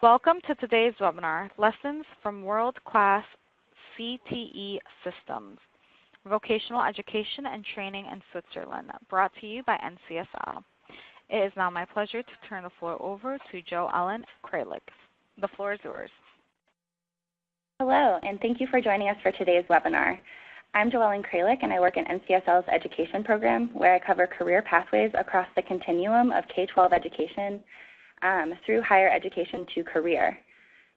Welcome to today's webinar, Lessons from World-Class CTE Systems, Vocational Education and Training in Switzerland, brought to you by NCSL. It is now my pleasure to turn the floor over to Jo-Ellen Kralik. The floor is yours. Hello, and thank you for joining us for today's webinar. I'm Jo-Ellen Kralik, and I work in NCSL's education program, where I cover career pathways across the continuum of K-12 education through higher education to career.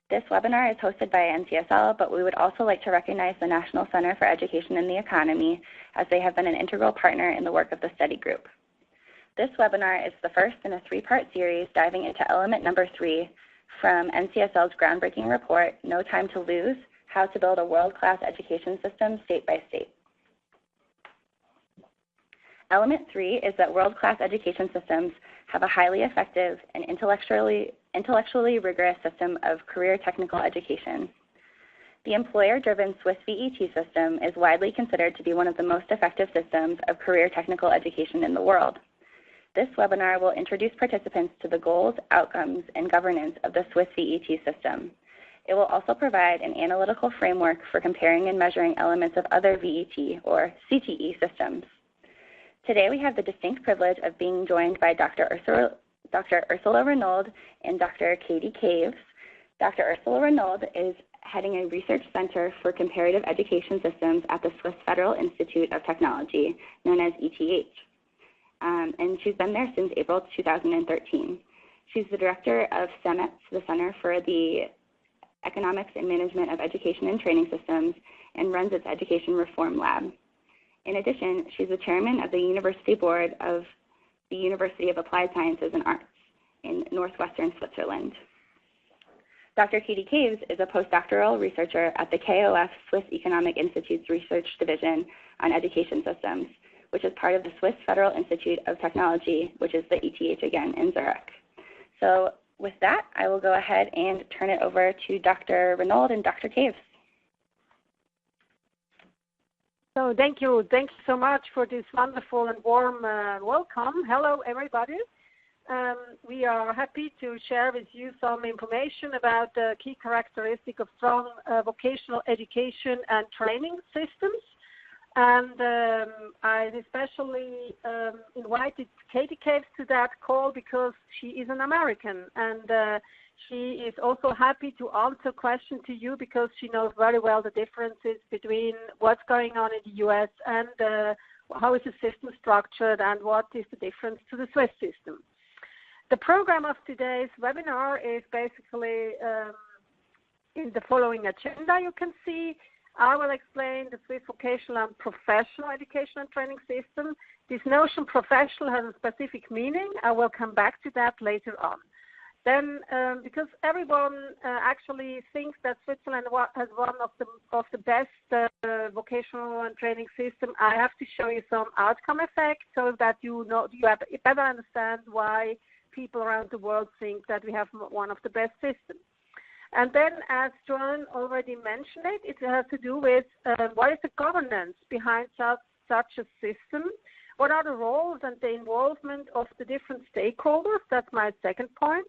This webinar is hosted by NCSL, but we would also like to recognize the National Center for Education and the Economy, as they have been an integral partner in the work of the study group. This webinar is the first in a three-part series diving into element number 3 from NCSL's groundbreaking report, No Time to Lose, How to Build a World-Class Education System State by State. Element 3 is that world-class education systems have a highly effective and intellectually rigorous system of career technical education. The employer-driven Swiss VET system is widely considered to be one of the most effective systems of career technical education in the world. This webinar will introduce participants to the goals, outcomes, and governance of the Swiss VET system. It will also provide an analytical framework for comparing and measuring elements of other VET or CTE systems. Today we have the distinct privilege of being joined by Dr. Ursula Renold and Dr. Katie Caves. Dr. Ursula Renold is heading a research center for comparative education systems at the Swiss Federal Institute of Technology, known as ETH. And she's been there since April 2013. She's the director of CEMETS, the Center for the Economics and Management of Education and Training Systems, and runs its Education Reform Lab. In addition, she's the chairman of the University Board of the University of Applied Sciences and Arts in northwestern Switzerland. Dr. Katie Caves is a postdoctoral researcher at the KOF Swiss Economic Institute's Research Division on Education Systems, which is part of the Swiss Federal Institute of Technology, which is the ETH again in Zurich. So with that, I will go ahead and turn it over to Dr. Renold and Dr. Caves. So thank you so much for this wonderful and warm welcome. Hello, everybody. We are happy to share with you some information about the key characteristic of strong vocational education and training systems. And I especially invited Katie Caves to that call because she is an American, and she is also happy to answer questions to you because she knows very well the differences between what's going on in the U.S. and how is the system structured and what is the difference to the Swiss system. The program of today's webinar is basically in the following agenda you can see. I will explain the Swiss vocational and professional education and training system. This notion professional has a specific meaning. I will come back to that later on. Then, because everyone actually thinks that Switzerland has one of the best vocational and training system, I have to show you some outcome effects so that you better understand why people around the world think that we have one of the best systems. And then, as Joan already mentioned it has to do with what is the governance behind such a system, what are the roles and the involvement of the different stakeholders. That's my second point.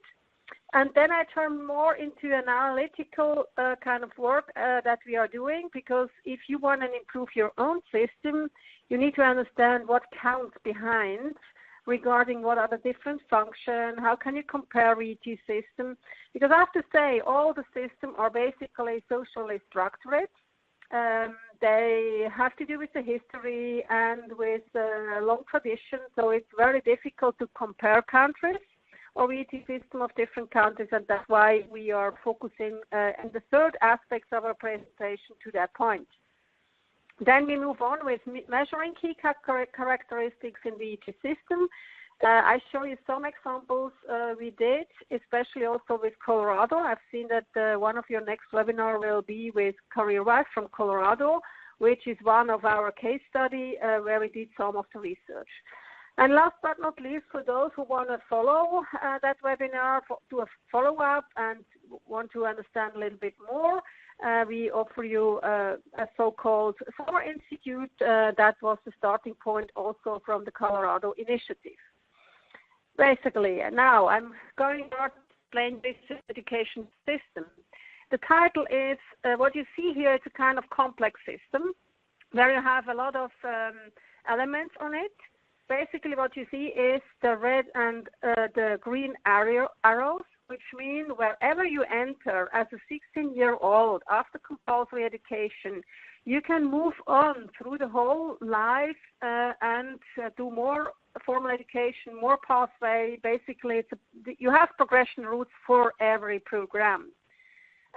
And then I turn more into an analytical kind of work that we are doing, because if you want to improve your own system, you need to understand what counts behind regarding what are the different functions, how can you compare VT systems, because I have to say all the systems are basically socially structured. They have to do with the history and with long tradition, so it's very difficult to compare countries or VT system of different countries, and that's why we are focusing in the third aspect of our presentation to that point. Then we move on with measuring key characteristics in the VT system. I show you some examples we did, especially also with Colorado. I've seen that one of your next webinar will be with Career Wise from Colorado, which is one of our case study where we did some of the research. And last but not least, for those who want to follow that webinar, do a follow-up and want to understand a little bit more, we offer you a so-called Summer Institute. That was the starting point also from the Colorado initiative. Basically, now I'm going explain this education system. The title is, what you see here is a kind of complex system where you have a lot of elements on it. Basically what you see is the red and the green arrows, which mean wherever you enter as a 16-year-old after compulsory education, you can move on through the whole life and do more formal education, more pathway. Basically, you have progression routes for every program.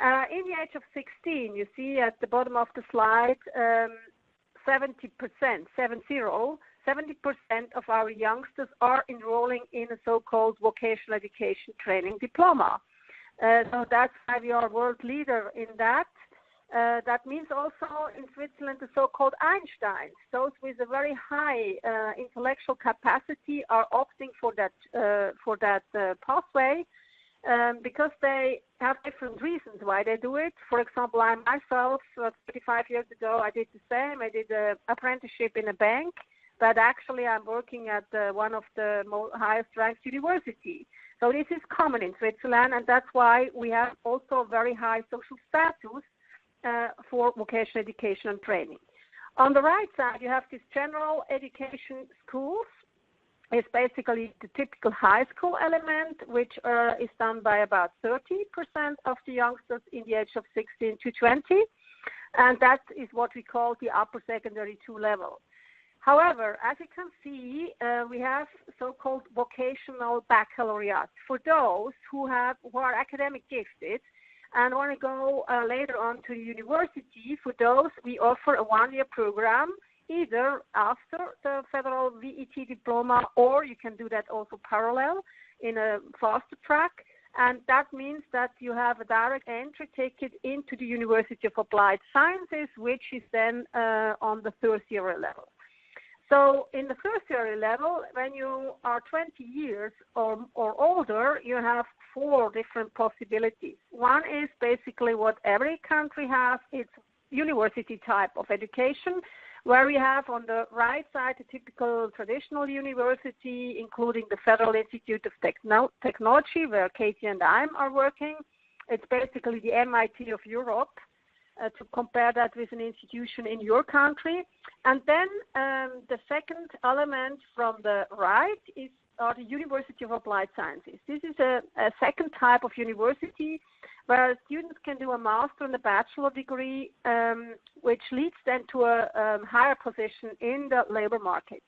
In the age of 16, you see at the bottom of the slide, 70% of our youngsters are enrolling in a so-called vocational education training diploma. So that's why we are world leader in that. That means also in Switzerland the so-called Einsteins, those with a very high intellectual capacity are opting for that pathway because they have different reasons why they do it. For example, I myself, 35 years ago, I did the same. I did an apprenticeship in a bank, but actually I'm working at one of the highest ranked universities. So this is common in Switzerland, and that's why we have also a very high social status for vocational education and training. On the right side, you have these general education schools. It's basically the typical high school element, which is done by about 30% of the youngsters in the age of 16 to 20, and that is what we call the upper secondary 2 level. However, as you can see, we have so-called vocational baccalaureate for those who are academic gifted and want to go later on to university. For those, we offer a 1-year program, either after the federal VET diploma, or you can do that also parallel in a faster track. And that means that you have a direct entry ticket into the University of Applied Sciences, which is then on the tertiary level. So in the tertiary level, when you are 20 years or older, you have 4 different possibilities. One is basically what every country has. It's university type of education, where we have on the right side a typical traditional university, including the Federal Institute of Technology, where Katie and I are working. It's basically the MIT of Europe, to compare that with an institution in your country. And then the second element from the right are the University of Applied Sciences. This is a second type of university where students can do a master and a bachelor degree, which leads then to a higher position in the labor market.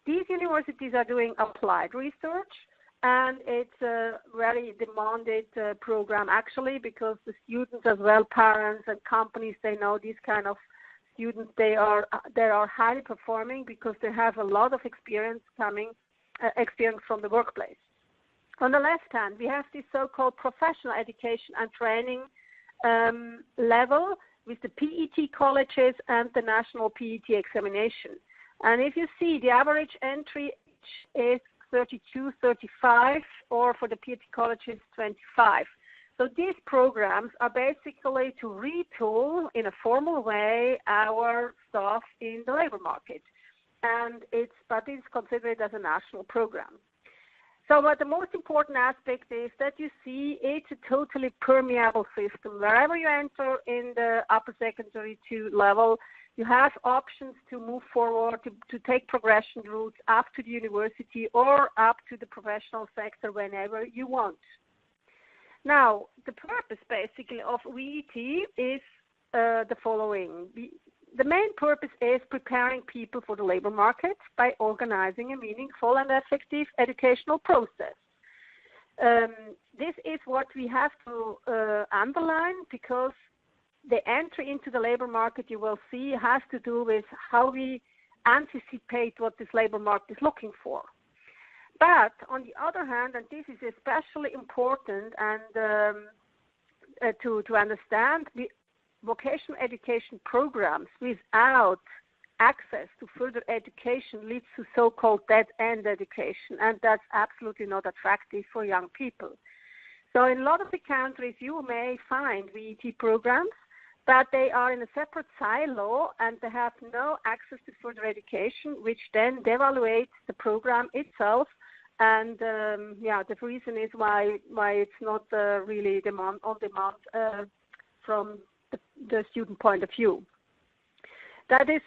These universities are doing applied research, and it's a very demanded program actually, because the students as well, parents and companies, they know these kind of students, they are highly performing because they have a lot of experience from the workplace. On the left hand, we have this so-called professional education and training level with the PET colleges and the national PET examination. And if you see, the average entry is 32, 35, or for the PET colleges, 25. So these programs are basically to retool in a formal way our staff in the labor market. But it's considered as a national program. So what the most important aspect is that you see it's a totally permeable system. Wherever you enter in the upper secondary 2 level, you have options to move forward, to take progression routes up to the university or up to the professional sector whenever you want. Now, the purpose basically of VET is the following. The main purpose is preparing people for the labor market by organizing a meaningful and effective educational process. This is what we have to underline, because the entry into the labor market, you will see, has to do with how we anticipate what this labor market is looking for. But on the other hand, and this is especially important and to understand, vocational education programs without access to further education leads to so-called dead-end education, and that's absolutely not attractive for young people. So in a lot of the countries, you may find VET programs, but they are in a separate silo and they have no access to further education, which then devaluates the program itself And the reason is why it's not really on demand from the student point of view. That is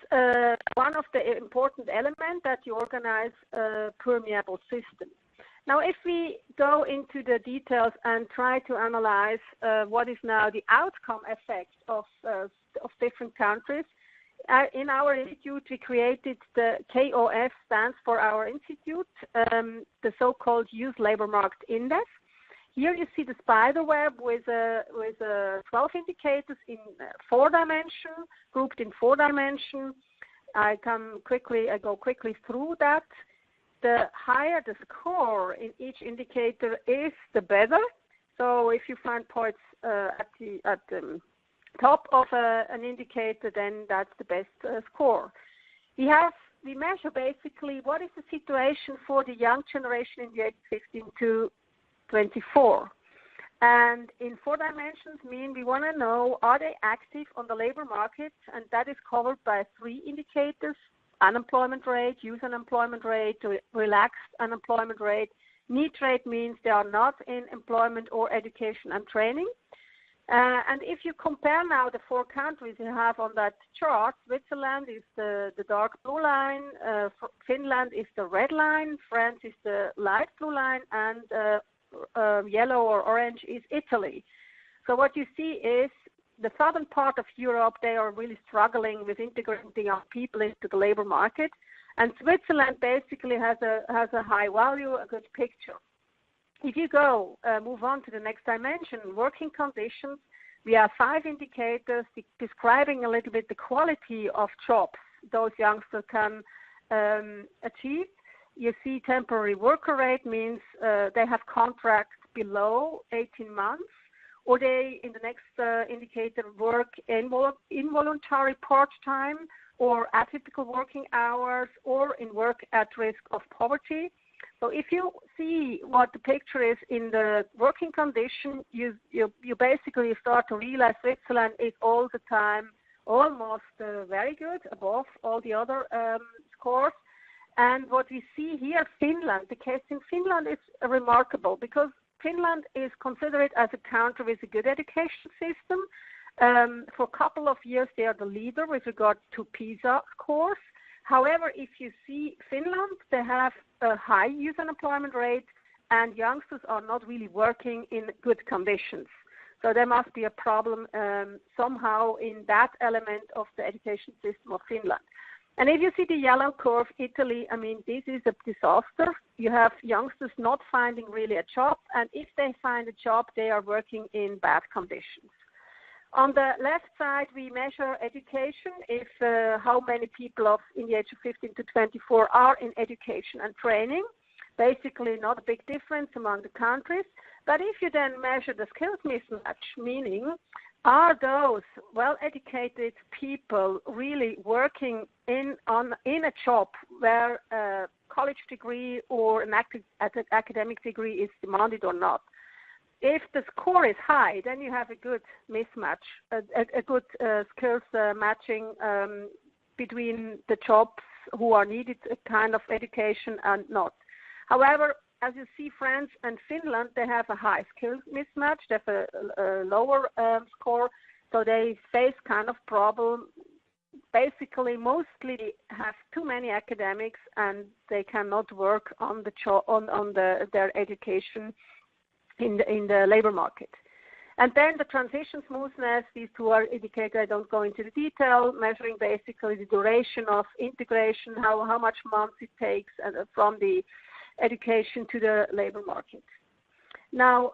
one of the important elements that you organize a permeable system. Now, if we go into the details and try to analyze what is now the outcome effect of different countries, in our institute we created the KOF, stands for our institute, the so-called Youth Labor Market Index. Here you see the spider web with 12 indicators in 4 dimensions, grouped in 4 dimensions. I go quickly through that. The higher the score in each indicator is, the better. So if you find points at the top of an indicator, then that's the best score. We measure basically what is the situation for the young generation in the age 15 to 24. And in 4 dimensions we want to know, are they active on the labor market? And that is covered by 3 indicators: unemployment rate, youth unemployment rate, relaxed unemployment rate. Need rate means they are not in employment or education and training. And if you compare now the 4 countries you have on that chart, Switzerland is the dark blue line, Finland is the red line, France is the light blue line, and yellow or orange is Italy. So what you see is the southern part of Europe, they are really struggling with integrating young people into the labor market. And Switzerland basically has a high value, a good picture. If you move on to the next dimension, working conditions, we have 5 indicators describing a little bit the quality of jobs those youngsters can achieve. You see temporary worker rate means they have contracts below 18 months, or they, in the next indicator, work involuntary part-time or atypical working hours, or in work at risk of poverty. So if you see what the picture is in the working condition, you basically start to realize Switzerland is all the time almost very good, above all the other scores. And what we see here, Finland, the case in Finland is remarkable, because Finland is considered as a country with a good education system. For a couple of years, they are the leader with regard to PISA scores. However, if you see Finland, they have a high youth unemployment rate, and youngsters are not really working in good conditions. So there must be a problem somehow in that element of the education system of Finland. And if you see the yellow curve, Italy, this is a disaster. You have youngsters not finding really a job, and if they find a job, they are working in bad conditions. On the left side, we measure education, if how many people in the age of 15 to 24 are in education and training. Basically not a big difference among the countries. But if you then measure the skills mismatch, meaning are those well-educated people really working in a job where a college degree or an academic degree is demanded or not? If the score is high, then you have a good mismatch, a good skills matching between the jobs who are needed, a kind of education and not. However, as you see, France and Finland, they have a high skills mismatch. They have a lower score, so they face kind of problem. Basically, mostly have too many academics, and they cannot work on their education in the labor market. And then the transition smoothness, these 2 are indicators. I don't go into the detail, measuring basically the duration of integration, how much months it takes from the education to the labor market. Now,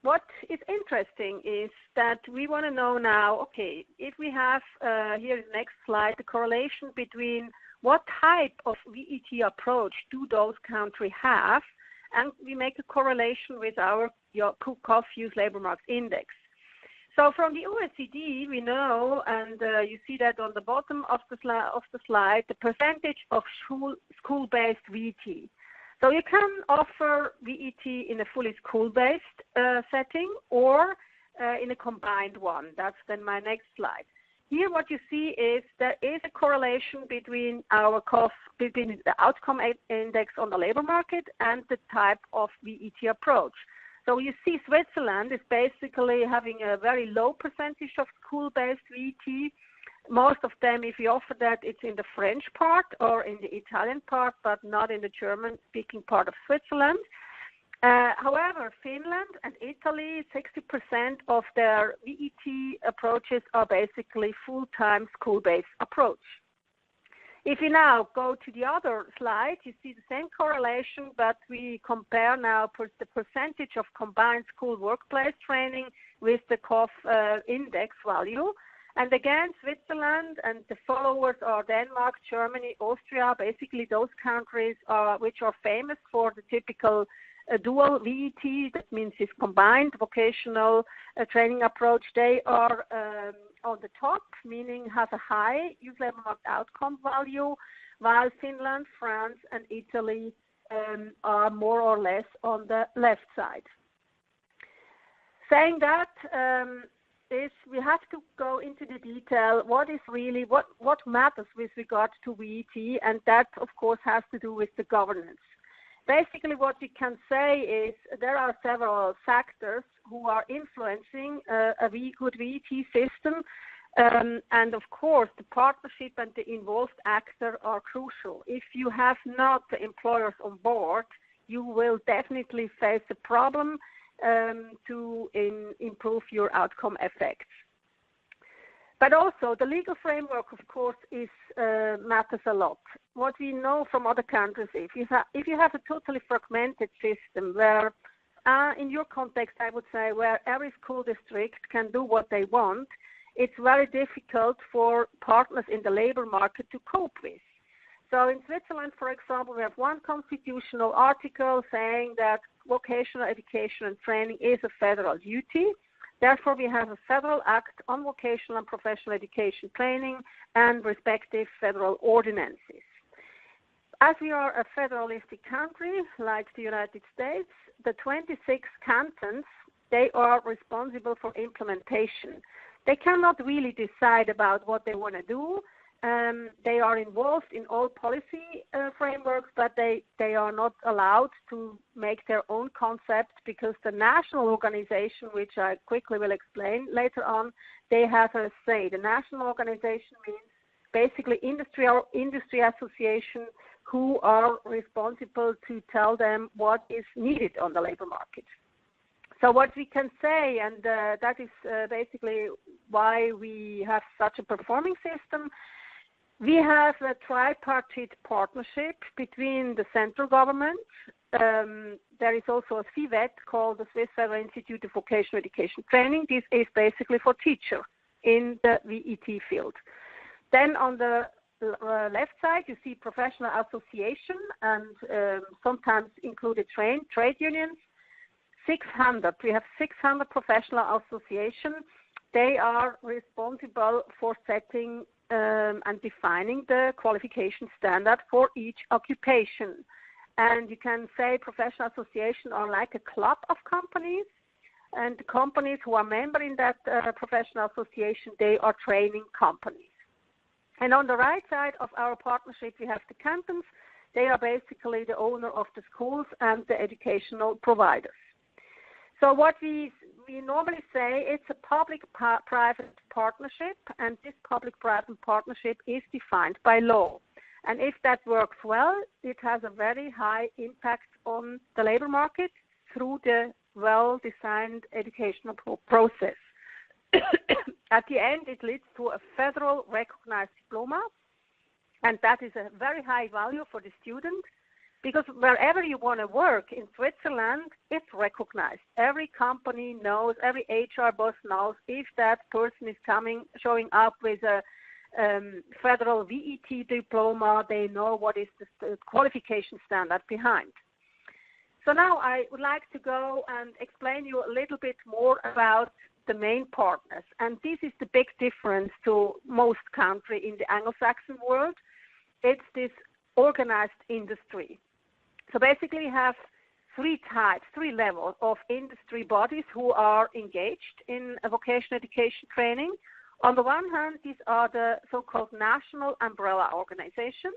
what is interesting is that we want to know now, okay, if we have, here is the next slide, the correlation between what type of VET approach do those countries have, and we make a correlation with our KOF Youth Labor Market Index. So from the OECD, we know, and you see that on the bottom of the slide, the percentage of school-based VET. So you can offer VET in a fully school-based setting or in a combined one. That's then my next slide. here what you see is there is a correlation between our KOF, between the outcome index on the labor market and the type of VET approach. So you see Switzerland is basically having a very low percentage of school-based VET. Most of them, if you offer that, it's in the French part or in the Italian part, but not in the German-speaking part of Switzerland. However, Finland and Italy, 60% of their VET approaches are basically full-time school-based approach. If you now go to the other slide, you see the same correlation, but we compare now the percentage of combined school-workplace training with the KOF index value. And again, Switzerland and the followers are Denmark, Germany, Austria, basically those countries which are famous for the typical dual VET, that means this combined vocational training approach. They are on the top, meaning have a high youth labor market outcome value, while Finland, France, and Italy are more or less on the left side. Saying that, we have to go into the detail. What is really what matters with regard to VET, and that of course has to do with the governance. Basically, what we can say is there are several factors who are influencing a good VET system, and of course, the partnership and the involved actor are crucial. If you have not the employers on board, you will definitely face a problem to improve your outcome effects. But also, the legal framework, of course, matters a lot. What we know from other countries, if you have a totally fragmented system where, in your context, I would say, where every school district can do what they want, it's very difficult for partners in the labor market to cope with. So in Switzerland, for example, we have one constitutional article saying that vocational education and training is a federal duty. Therefore, we have a federal act on vocational and professional education training and respective federal ordinances. As we are a federalistic country like the United States, the 26 cantons, they are responsible for implementation. They cannot really decide about what they want to do. They are involved in all policy frameworks, but they are not allowed to make their own concept because the national organization, which I quickly will explain later on, they have a say. The national organization means basically industry association who are responsible to tell them what is needed on the labor market. So what we can say, and that is basically why we have such a performing system, we have a tripartite partnership between the central government. There is also a VPET called the Swiss Federal Institute of Vocational Education Training. This is basically for teachers in the VET field. Then on the left side, you see professional association and sometimes included trade unions. 600. We have 600 professional associations. They are responsible for setting and defining the qualification standard for each occupation. And you can say professional associations are like a club of companies, and the companies who are member in that professional association, they are training companies. And on the right side of our partnership, we have the cantons. They are basically the owner of the schools and the educational providers. So what we normally say, it's a public-private partnership, and this public-private partnership is defined by law. And if that works well, it has a very high impact on the labor market through the well-designed educational process. At the end, it leads to a federal recognized diploma, and that is a very high value for the student. Because wherever you want to work in Switzerland, it's recognized. Every company knows, every HR boss knows if that person is showing up with a federal VET diploma, they know what is the qualification standard behind. So now I would like to go and explain you a little bit more about the main partners. And this is the big difference to most countries in the Anglo-Saxon world. It's this organized industry. So basically we have three levels of industry bodies who are engaged in vocational education training. On the one hand, these are the so-called national umbrella organizations,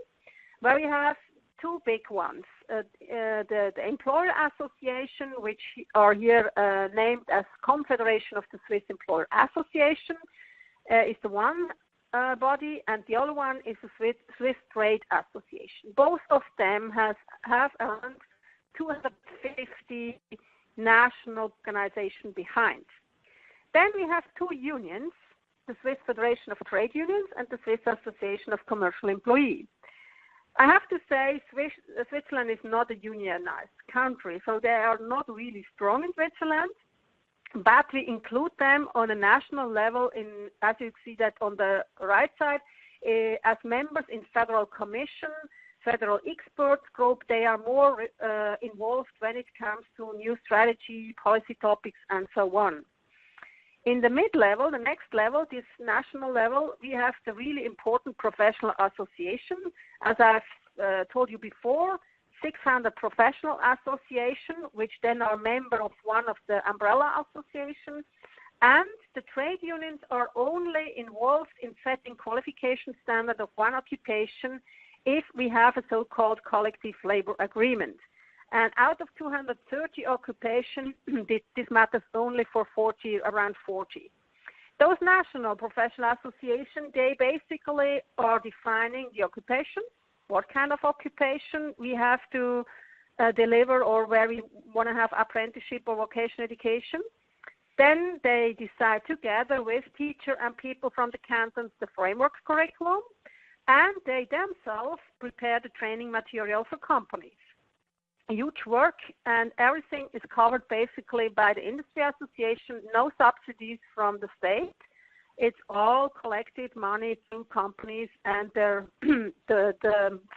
where we have two big ones. The Employer Association, which are here named as Confederation of the Swiss Employer Association, is the one body, and the other one is the Swiss Trade Association. Both of them have around 250 national organizations behind. Then we have two unions, the Swiss Federation of Trade Unions and the Swiss Association of Commercial Employees. I have to say Switzerland is not a unionized country, so they are not really strong in Switzerland, but we include them on a national level, as you see that on the right side, as members in Federal Commission, Federal Experts Group. They are more involved when it comes to new strategy, policy topics, and so on. In the mid-level, the next level, this national level, we have the really important professional association. As I've told you before, 600 professional associations, which then are member of one of the umbrella associations. And the trade unions are only involved in setting qualification standard of one occupation if we have a so-called collective labor agreement. And out of 230 occupations, this matters only for around 40. Those national professional associations, they basically are defining the occupation, what kind of occupation we have to deliver, or where we want to have apprenticeship or vocational education. Then they decide together with teachers and people from the cantons the framework curriculum, and they themselves prepare the training material for companies. Huge work, and everything is covered basically by the industry association, no subsidies from the state. It's all collected money through companies and the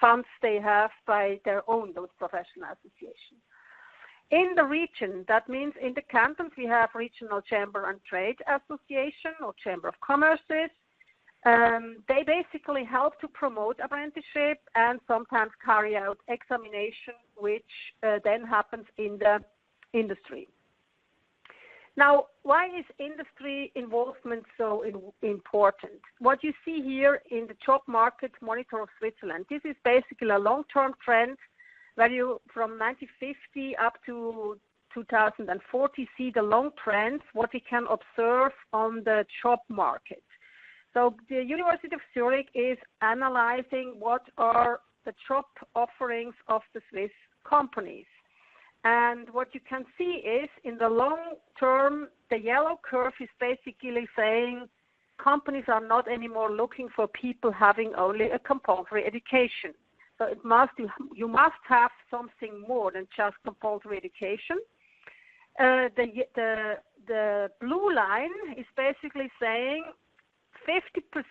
funds they have by their own, those professional associations. In the region, that means in the cantons, we have Regional Chamber and Trade Association or Chamber of Commerces. They basically help to promote apprenticeship and sometimes carry out examination, which then happens in the industry. Now, why is industry involvement so important? What you see here in the job market monitor of Switzerland, this is basically a long-term trend where you from 1950 up to 2040 see the long trends, what we can observe on the job market. So the University of Zurich is analyzing what are the job offerings of the Swiss companies. And what you can see is in the long term, the yellow curve is basically saying companies are not anymore looking for people having only a compulsory education. So you must have something more than just compulsory education. The blue line is basically saying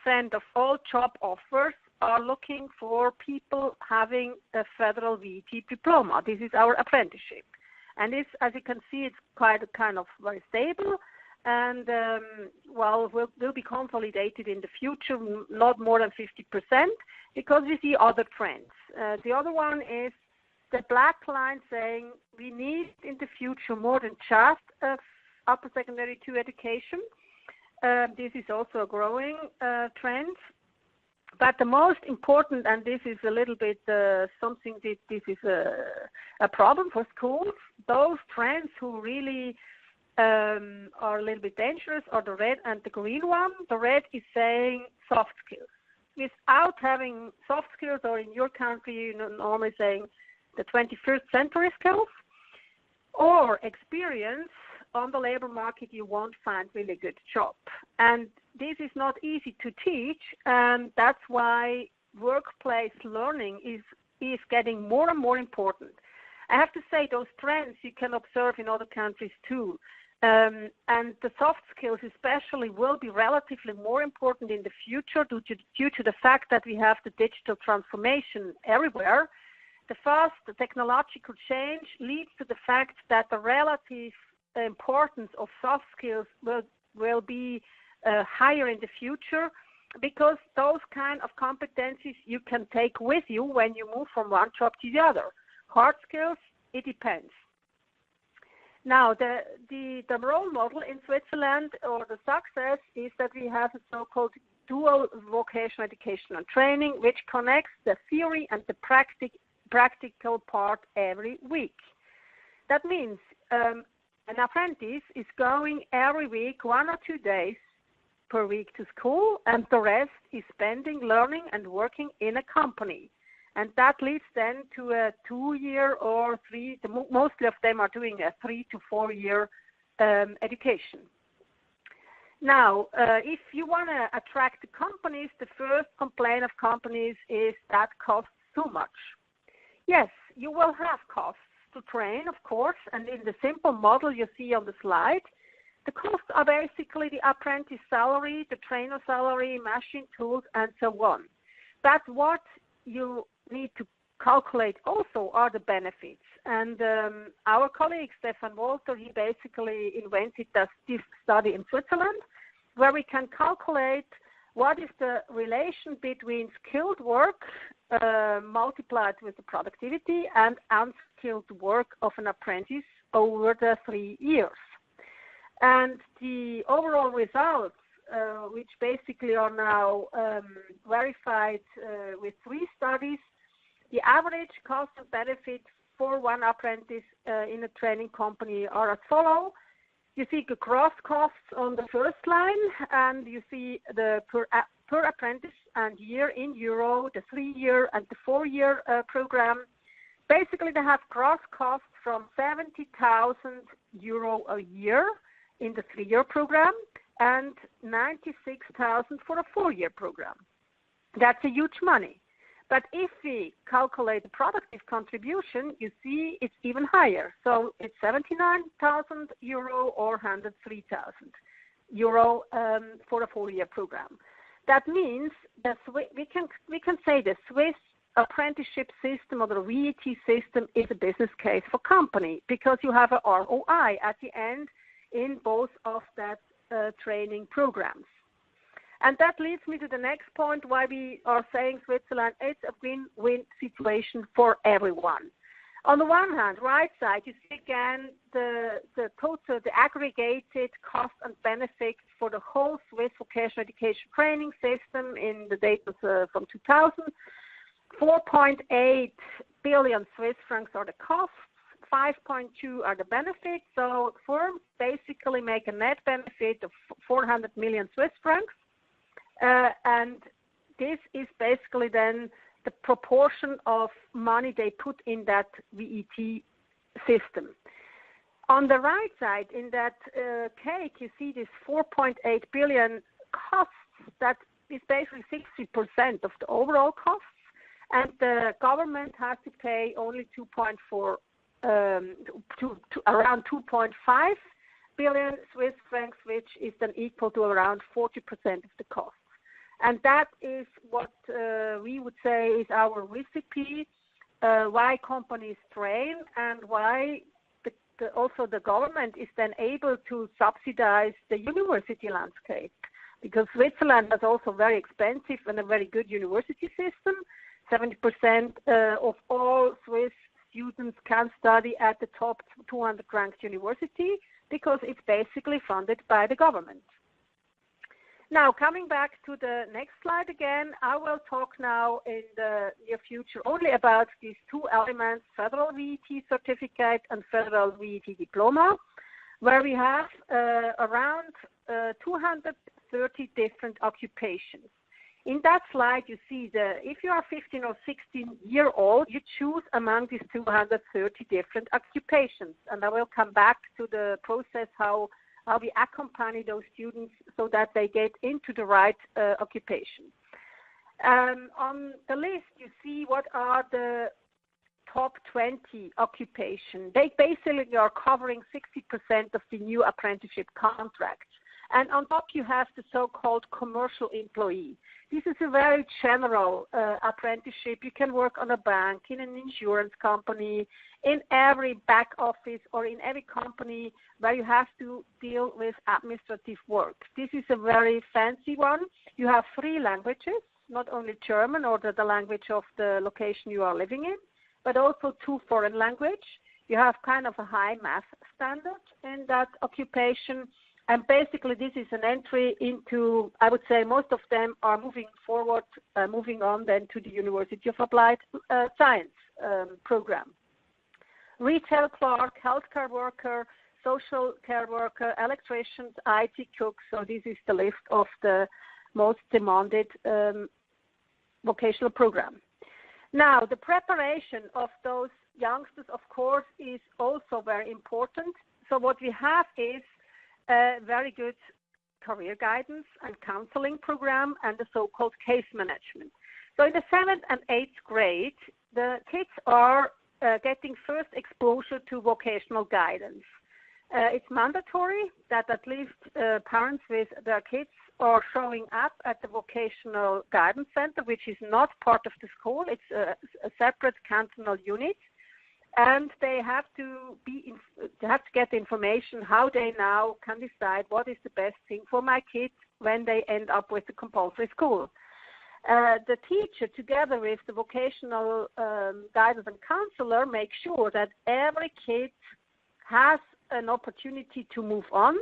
50% of all job offers are looking for people having a federal VET diploma. This is our apprenticeship. And this, as you can see, it's quite kind of very stable and, will be consolidated in the future, not more than 50%, because we see other trends. The other one is the black line saying we need in the future more than just upper secondary 2 education. This is also a growing trend. But the most important, and this is a little bit something that this is a problem for schools, those trends who really are a little bit dangerous are the red and the green one. The red is saying soft skills. Without having soft skills, or in your country, you're normally saying the 21st century skills, or experience on the labor market, you won't find really good job. And this is not easy to teach, and that's why workplace learning is getting more and more important. I have to say those trends you can observe in other countries too. And the soft skills especially will be relatively more important in the future due to the fact that we have the digital transformation everywhere. The fast technological change leads to the fact that the relative importance of soft skills will be higher in the future, because those kind of competencies you can take with you when you move from one job to the other. Hard skills, it depends. Now, the role model in Switzerland, or the success, is that we have a so-called dual vocational education and training, which connects the theory and the practical part every week. That means an apprentice is going every week 1 or 2 days per week to school, and the rest is spending learning and working in a company. And that leads then to a 2-year or 3, mostly of them are doing a 3 to 4 year education. Now, if you want to attract the companies, the first complaint of companies is that costs too much. Yes, you will have costs to train, of course, and in the simple model you see on the slide, the costs are basically the apprentice salary, the trainer salary, machine tools, and so on. But what you need to calculate also are the benefits. And our colleague, Stefan Walter, he basically invented this study in Switzerland, where we can calculate what is the relation between skilled work multiplied with the productivity and unskilled work of an apprentice over the 3 years. And the overall results, which basically are now verified with 3 studies, the average cost and benefit for one apprentice in a training company are as follows. You see the gross costs on the first line, and you see the per apprentice and year in euro, the 3-year and the 4-year program. Basically, they have gross costs from 70,000 euro a year in the 3-year program and 96,000 for a 4-year program. That's a huge money. But if we calculate the productive contribution, you see it's even higher. So it's 79,000 euro or 103,000 euro for a 4-year program. That means that we can say the Swiss apprenticeship system or the VET system is a business case for company, because you have a ROI at the end in both of that training programs. And that leads me to the next point, why we are saying Switzerland is a win-win situation for everyone. On the one hand, right side, you see again the total, the aggregated cost and benefits for the whole Swiss vocational education training system in the data from 2000. 4.8 billion Swiss francs are the costs, 5.2 are the benefits. So firms basically make a net benefit of 400 million Swiss francs. And this is basically then the proportion of money they put in that VET system. On the right side, in that cake, you see this 4.8 billion costs. That is basically 60% of the overall costs, and the government has to pay only 2.4 to around 2.5 billion Swiss francs, which is then equal to around 40% of the cost. And that is what we would say is our recipe, why companies train and why also the government is then able to subsidize the university landscape. Because Switzerland has also very expensive and a very good university system. 70% of all Swiss students can study at the top 200 ranked university because it's basically funded by the government. Now, coming back to the next slide again, I will talk now in the near future only about these 2 elements, federal VET certificate and federal VET diploma, where we have around 230 different occupations. In that slide, you see if you are 15 or 16-year-old, you choose among these 230 different occupations. And I will come back to the process how we accompany those students so that they get into the right occupation. On the list, you see what are the top 20 occupations. They basically are covering 60% of the new apprenticeship contracts. And on top, you have the so-called commercial employee. This is a very general apprenticeship. You can work on a bank, in an insurance company, in every back office, or in every company where you have to deal with administrative work. This is a very fancy one. You have 3 languages, not only German or the language of the location you are living in, but also 2 foreign languages. You have kind of a high math standard in that occupation. And basically, this is an entry into, I would say most of them are moving on then to the University of Applied Science program. Retail clerk, healthcare worker, social care worker, electricians, IT cooks. So this is the list of the most demanded vocational program. Now, the preparation of those youngsters, of course, is also very important. So what we have is a very good career guidance and counseling program and the so-called case management. So in the 7th and 8th grade, the kids are getting first exposure to vocational guidance. It's mandatory that at least parents with their kids are showing up at the vocational guidance center, which is not part of the school. It's a separate cantonal unit. And they have to get information how they now can decide what is the best thing for my kids when they end up with the compulsory school. The teacher, together with the vocational guidance and counselor, make sure that every kid has an opportunity to move on.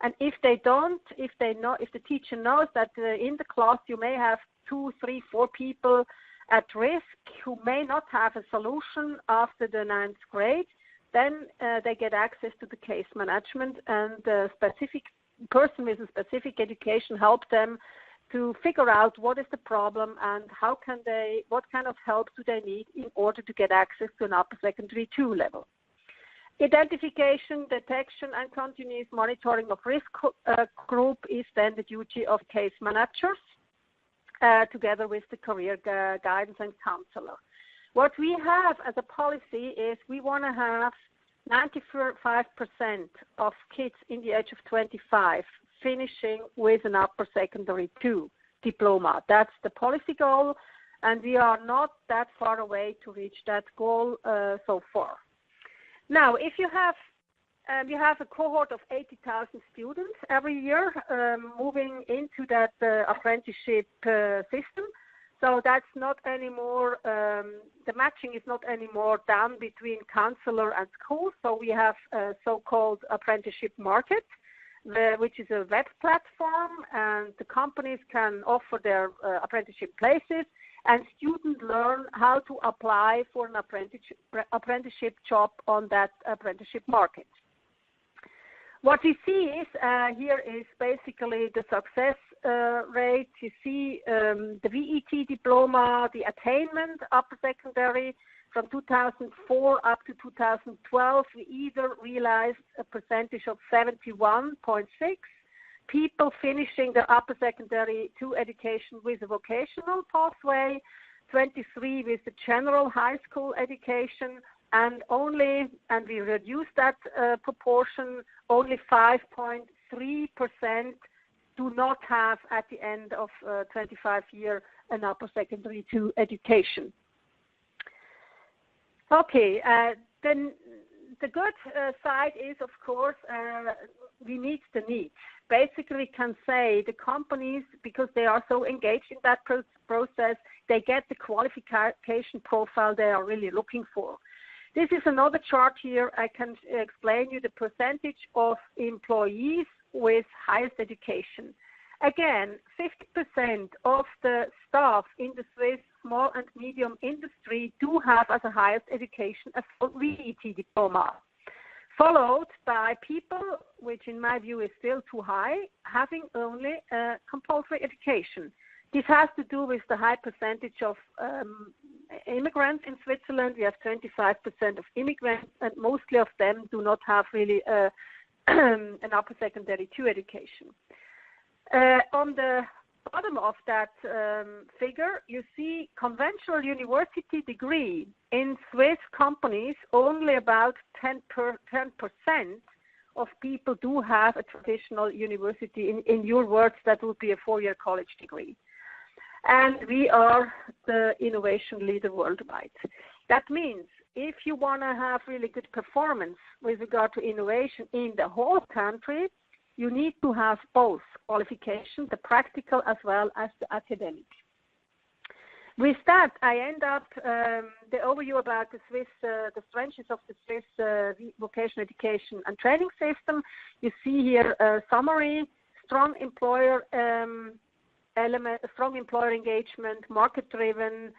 And if they don't, if the teacher knows that in the class you may have 2, 3, 4 people at risk who may not have a solution after the 9th grade, then they get access to the case management, and the specific person with a specific education help them to figure out what is the problem and what kind of help do they need in order to get access to an upper secondary 2 level. Identification, detection, and continuous monitoring of risk group is then the duty of case managers, together with the career guidance and counselor. What we have as a policy is we want to have 95% of kids in the age of 25 finishing with an upper secondary 2 diploma. That's the policy goal, and we are not that far away to reach that goal so far. Now, if you have a cohort of 80,000 students every year moving into that apprenticeship system. So that's not anymore, the matching is not anymore done between counselor and school. So we have a so-called apprenticeship market, which is a web platform, and the companies can offer their apprenticeship places, and students learn how to apply for an apprenticeship job on that apprenticeship market. What we see is here is basically the success rate. You see the VET diploma, the attainment upper secondary from 2004 up to 2012. We either realized a percentage of 71.6 people finishing their upper secondary 2 education with a vocational pathway, 23 with the general high school education, and we reduced that proportion, only 5.3% do not have at the end of 25-year an upper secondary 2 education. Okay, then the good side is, of course, we meet the needs. Basically, we can say the companies, because they are so engaged in that process, they get the qualification profile they are really looking for. This is another chart here. I can explain you the percentage of employees with highest education. Again, 50% of the staff in the Swiss small and medium industry do have as a highest education a full VET diploma, followed by people, which in my view is still too high, having only a compulsory education. This has to do with the high percentage of immigrants in Switzerland. We have 25% of immigrants, and mostly of them do not have really an upper secondary 2 education. On the bottom of that figure, you see conventional university degree in Swiss companies, only about 10% of people do have a traditional university. In your words, that would be a 4-year college degree. And we are the innovation leader worldwide. That means if you want to have really good performance with regard to innovation in the whole country, you need to have both qualification, the practical as well as the academic. With that, I end up the overview about the strengths of the Swiss vocational education and training system. You see here a summary: strong employer element, strong employer engagement, market-driven.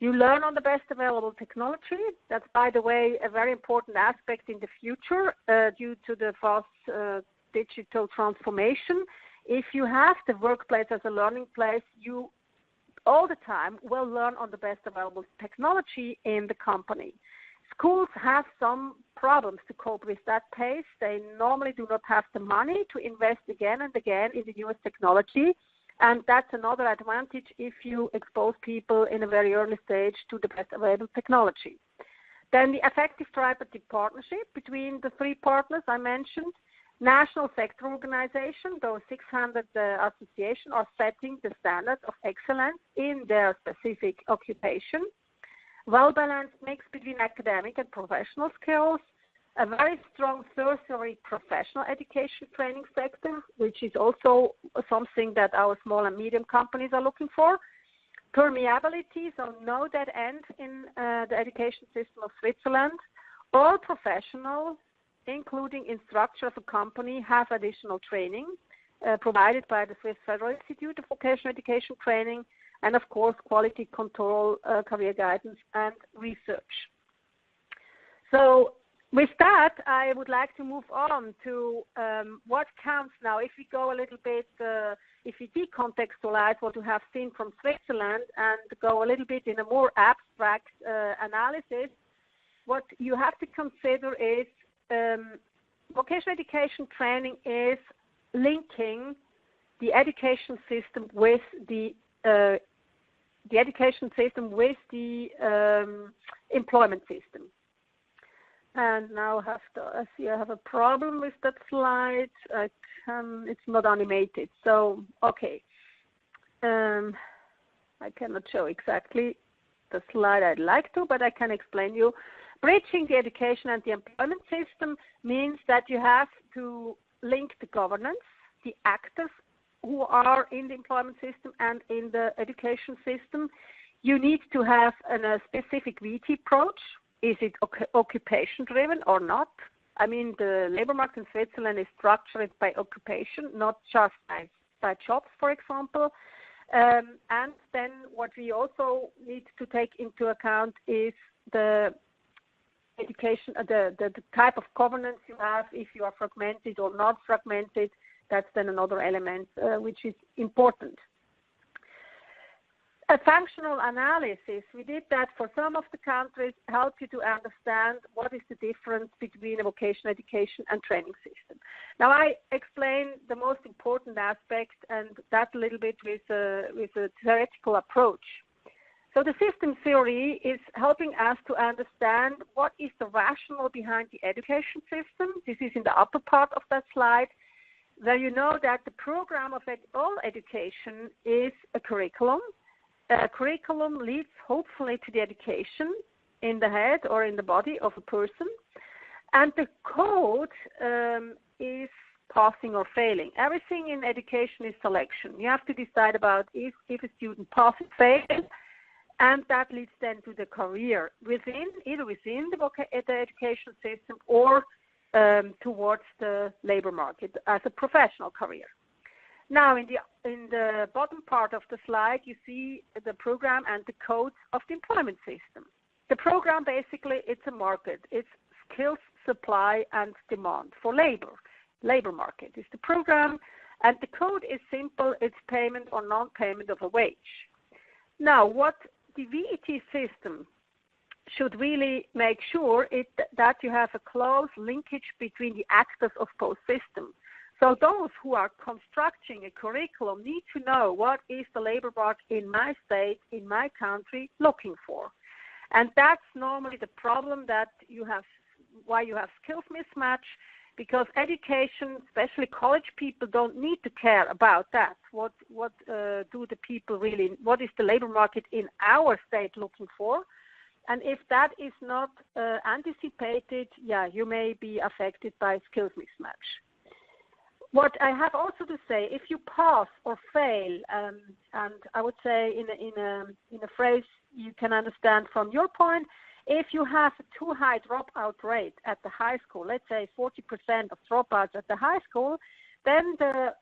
You learn on the best available technology. That's, by the way, a very important aspect in the future due to the fast digital transformation. If you have the workplace as a learning place, you all the time will learn on the best available technology in the company. Schools have some problems to cope with that pace. They normally do not have the money to invest again and again in the newest technology. And that's another advantage if you expose people in a very early stage to the best available technology. Then the effective tripartite partnership between the three partners I mentioned. National sector organization, those 600 associations are setting the standards of excellence in their specific occupation. Well-balanced mix between academic and professional skills. A very strong tertiary professional education training sector, which is also something that our small and medium companies are looking for. Permeability, so no dead end in the education system of Switzerland. All professionals, including instructor of a company, have additional training provided by the Swiss Federal Institute of Vocational Education Training, and of course quality control, career guidance and research. So with that, I would like to move on to what counts now. If we go a little bit, if we decontextualize what you have seen from Switzerland and go a little bit in a more abstract analysis, what you have to consider is vocational education training is linking the education system with the employment system. And now I see I have a problem with that slide. It's not animated. So, okay. I cannot show exactly the slide I'd like to, but I can explain you. Bridging the education and the employment system means that you have to link the governance, the actors who are in the employment system and in the education system. You need to have a specific VT approach. Is it occupation-driven or not? I mean, the labor market in Switzerland is structured by occupation, not just by jobs, for example. And then what we also need to take into account is the education, the type of governance you have, if you are fragmented or not fragmented. That's then another element which is important. A functional analysis, we did that for some of the countries, help you to understand what is the difference between a vocational education and training system. Now I explain the most important aspect, and that a little bit with a theoretical approach. So the system theory is helping us to understand what is the rationale behind the education system. This is in the upper part of that slide, where you know that the program of all education is a curriculum. A curriculum leads hopefully to the education in the head or in the body of a person. And the code is passing or failing. Everything in education is selection. You have to decide about if a student passes or fails, and that leads then to the career either within the education system or towards the labor market as a professional career. Now, in the bottom part of the slide, you see the program and the codes of the employment system. The program, basically, it's a market. It's skills, supply, and demand for labor. Labor market is the program, and the code is simple. It's payment or non-payment of a wage. Now, what the VET system should really make sure is that you have a close linkage between the actors of both systems. So those who are constructing a curriculum need to know what is the labor market in my state, in my country, looking for. And that's normally the problem that you have, why you have skills mismatch, because education, especially college people, don't need to care about that. What do the people really, what is the labor market in our state looking for? And if that is not anticipated, yeah, you may be affected by skills mismatch. what I have also to say, if you pass or fail, and I would say in a phrase you can understand from your point, if you have a too high dropout rate at the high school, let's say 40% of dropouts at the high school, then the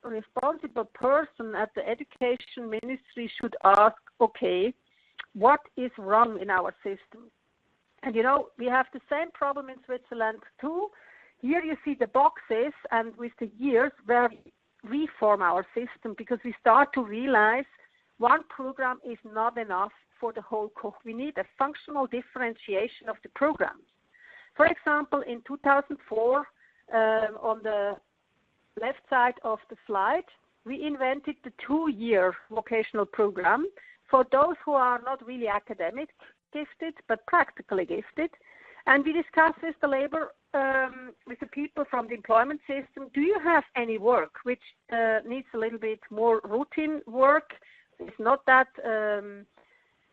responsible person at the education ministry should ask, okay, what is wrong in our system? And we have the same problem in Switzerland too. Here you see the boxes, and with the years where we reform our system, because we start to realize one program is not enough for the whole course. We need a functional differentiation of the programs. For example, in 2004, on the left side of the slide, we invented the 2-year vocational program for those who are not really academic gifted, but practically gifted. And we discussed with the labor, with the people from the employment system, do you have any work which needs a little bit more routine work? It's not that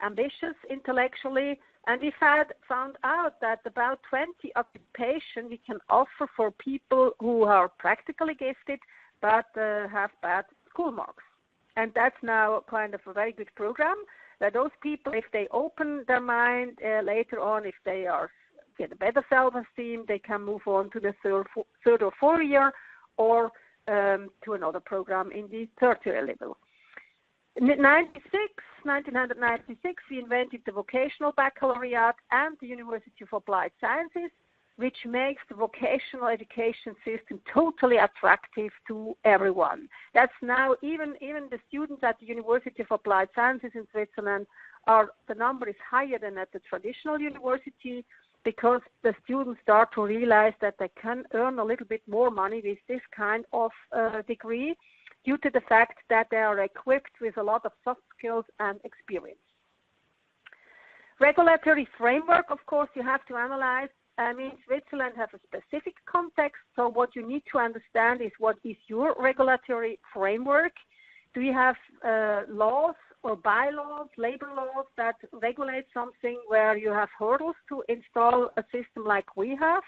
ambitious intellectually. And we found out that about 20 occupations we can offer for people who are practically gifted but have bad school marks. And that's now kind of a very good program that those people, if they open their mind later on, if they get a better self-esteem, they can move on to the third or fourth year or to another program in the tertiary level. In 1996, we invented the vocational baccalaureate and the University of Applied Sciences, which makes the vocational education system totally attractive to everyone. That's now even the students at the University of Applied Sciences in Switzerland the number is higher than at the traditional university, because the students start to realize that they can earn a little bit more money with this kind of degree, due to the fact that they are equipped with a lot of soft skills and experience. Regulatory framework, of course, you have to analyze. I mean, Switzerland has a specific context, so what you need to understand is what is your regulatory framework. Do you have laws or bylaws, labor laws that regulate something where you have hurdles to install a system like we have?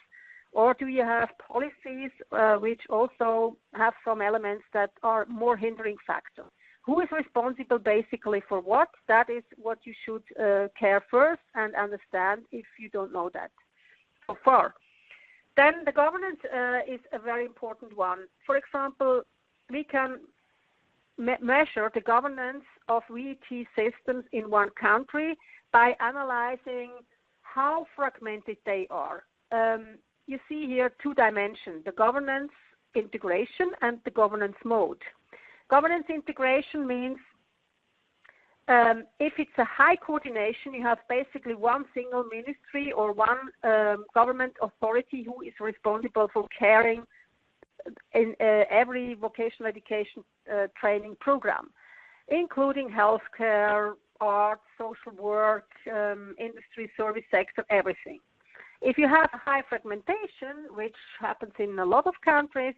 Or do you have policies which also have some elements that are more hindering factors? Who is responsible basically for what? That is what you should care first and understand if you don't know that so far. Then the governance is a very important one. For example, we can measure the governance of VET systems in one country by analyzing how fragmented they are. You see here 2 dimensions, the governance integration and the governance mode. Governance integration means if it's a high coordination, you have basically one single ministry or one government authority who is responsible for caring in every vocational education training program, including healthcare, arts, social work, industry, service sector, everything. If you have a high fragmentation, which happens in a lot of countries,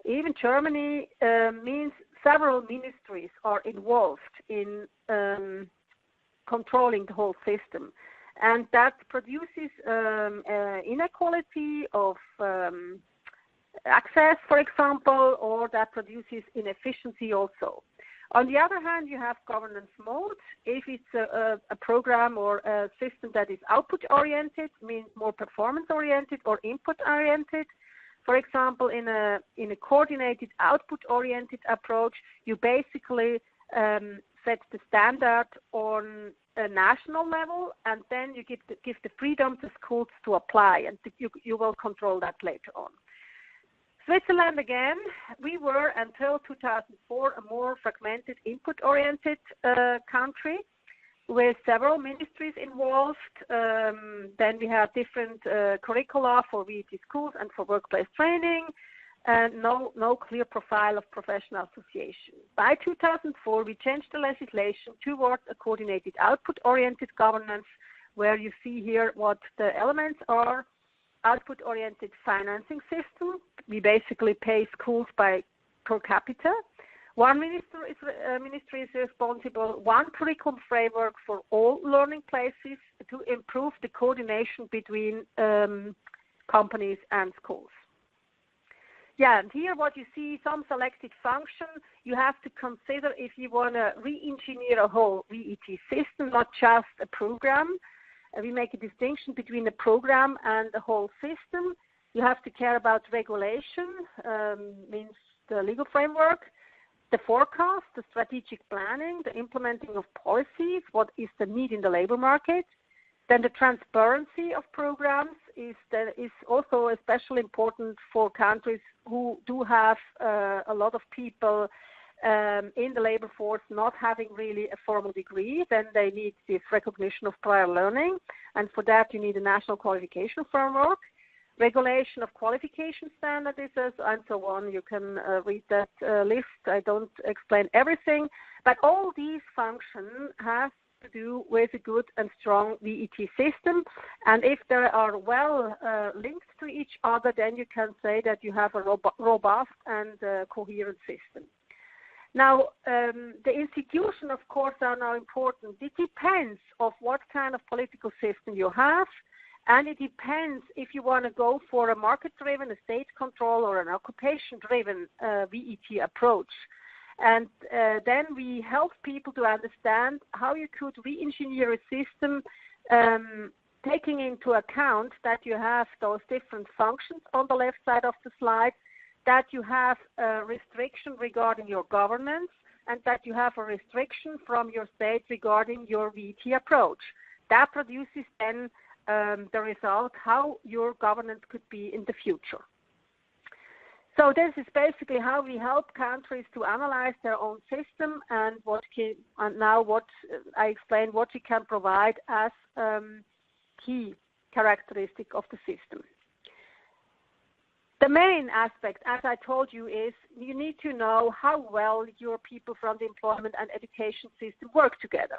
even Germany, means several ministries are involved in controlling the whole system. And that produces inequality of access, for example, or that produces inefficiency also. On the other hand, you have governance mode. If it's a program or a system that is output-oriented, means more performance-oriented or input-oriented. For example, in a coordinated output-oriented approach, you basically set the standard on a national level, and then you give the freedom to schools to apply, and you will control that later on. Switzerland, again, we were until 2004 a more fragmented input-oriented country with several ministries involved. Then we have different curricula for VET schools and for workplace training, and no clear profile of professional association. By 2004, we changed the legislation towards a coordinated output-oriented governance, where you see here what the elements are. Output-oriented financing system. We basically pay schools by per capita. One ministry is responsible, one curriculum framework for all learning places to improve the coordination between companies and schools. Yeah, and here what you see, some selected function, you have to consider if you want to re-engineer a whole VET system, not just a program. We make a distinction between a program and the whole system. You have to care about regulation, means the legal framework, the forecast, the strategic planning, the implementing of policies, what is the need in the labor market. Then the transparency of programs is also especially important for countries who do have a lot of people in the labor force not having really a formal degree. Then they need this recognition of prior learning, and for that you need a national qualification framework, regulation of qualification standards, and so on. You can read that list. I don't explain everything, but all these functions have to do with a good and strong VET system, and if they are well linked to each other, then you can say that you have a robust and coherent system. Now, the institutions, of course, are now important. It depends of what kind of political system you have, and it depends if you want to go for a market-driven, a state control, or an occupation-driven VET approach. And then we help people to understand how you could re-engineer a system, taking into account that you have those different functions on the left side of the slide, that you have a restriction regarding your governance, and that you have a restriction from your state regarding your VET approach. That produces then the result, how your governance could be in the future. So this is basically how we help countries to analyze their own system, and now I explain what you can provide as key characteristic of the system. The main aspect, as I told you, is you need to know how well your people from the employment and education system work together.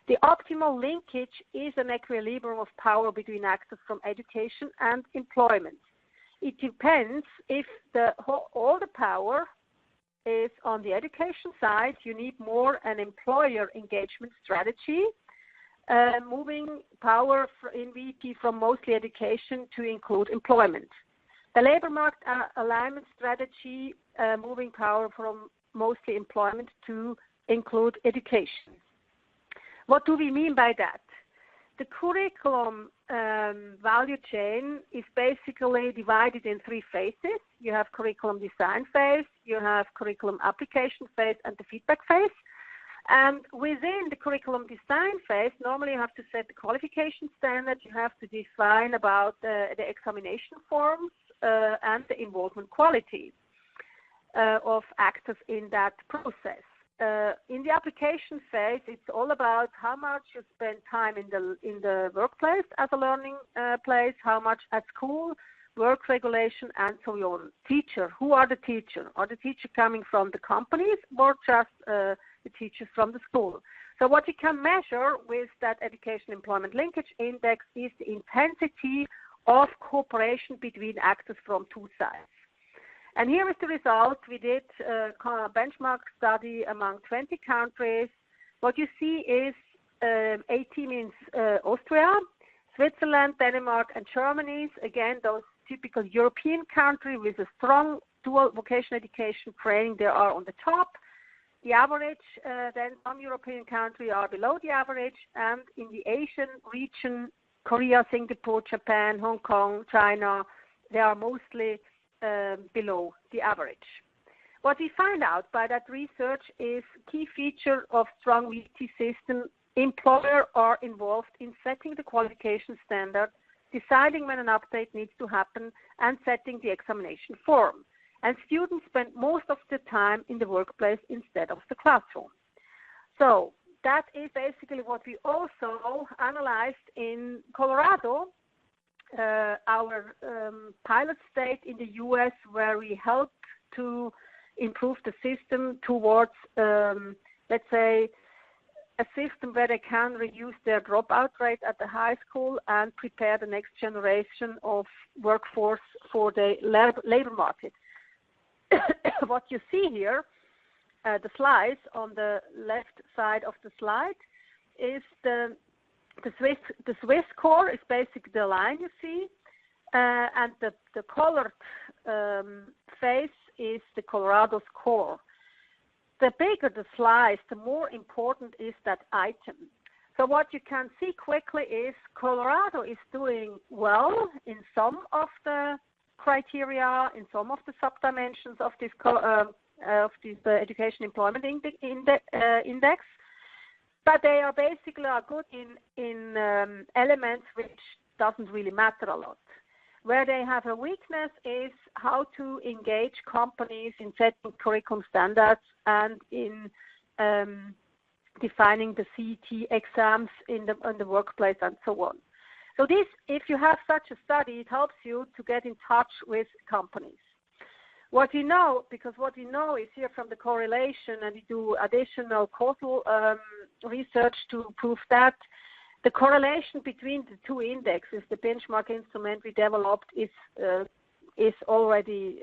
The optimal linkage is an equilibrium of power between actors from education and employment. It depends if all the power is on the education side. You need more an employer engagement strategy, moving power in VET from mostly education to include employment. The labor market alignment strategy, moving power from mostly employment to include education. What do we mean by that? The curriculum value chain is basically divided in three phases. You have curriculum design phase, you have curriculum application phase, and the feedback phase. And within the curriculum design phase, normally you have to set the qualification standard, you have to define about the examination forms and the involvement quality of actors in that process. In the application phase, it's all about how much you spend time in the workplace as a learning place, how much at school, work regulation, and so on. Teacher, who are the teachers? Are the teachers coming from the companies or just the teachers from the school? So what you can measure with that education employment linkage index is the intensity of cooperation between actors from two sides. And here is the result. We did a benchmark study among 20 countries. What you see is 18 means Austria, Switzerland, Denmark, and Germany. Again, those typical European countries with a strong dual vocational education training, they are on the top. The average, then some European countries are below the average, and in the Asian region, Korea, Singapore, Japan, Hong Kong, China, they are mostly below the average. What we find out by that research is key feature of strong VET system. Employers are involved in setting the qualification standard, deciding when an update needs to happen, and setting the examination form. And students spend most of the time in the workplace instead of the classroom. So that is basically what we also analyzed in Colorado, our pilot state in the U.S., where we helped to improve the system towards, let's say, a system where they can reduce their dropout rate at the high school and prepare the next generation of workforce for the labor market. What you see here, the slides on the left side of the slide, is the Swiss score is basically the line you see. and the colored face is the Colorado score. The bigger the slice, the more important is that item. So what you can see quickly is Colorado is doing well in some of the criteria, in some of the sub-dimensions of this education employment index, but they are basically good in elements which doesn't really matter a lot. Where they have a weakness is how to engage companies in setting curriculum standards and in defining the CET exams in the workplace and so on. So this, if you have such a study, it helps you to get in touch with companies. What we know, because what we know is here from the correlation, and we do additional causal research to prove that, the correlation between the two indexes, the benchmark instrument we developed, is already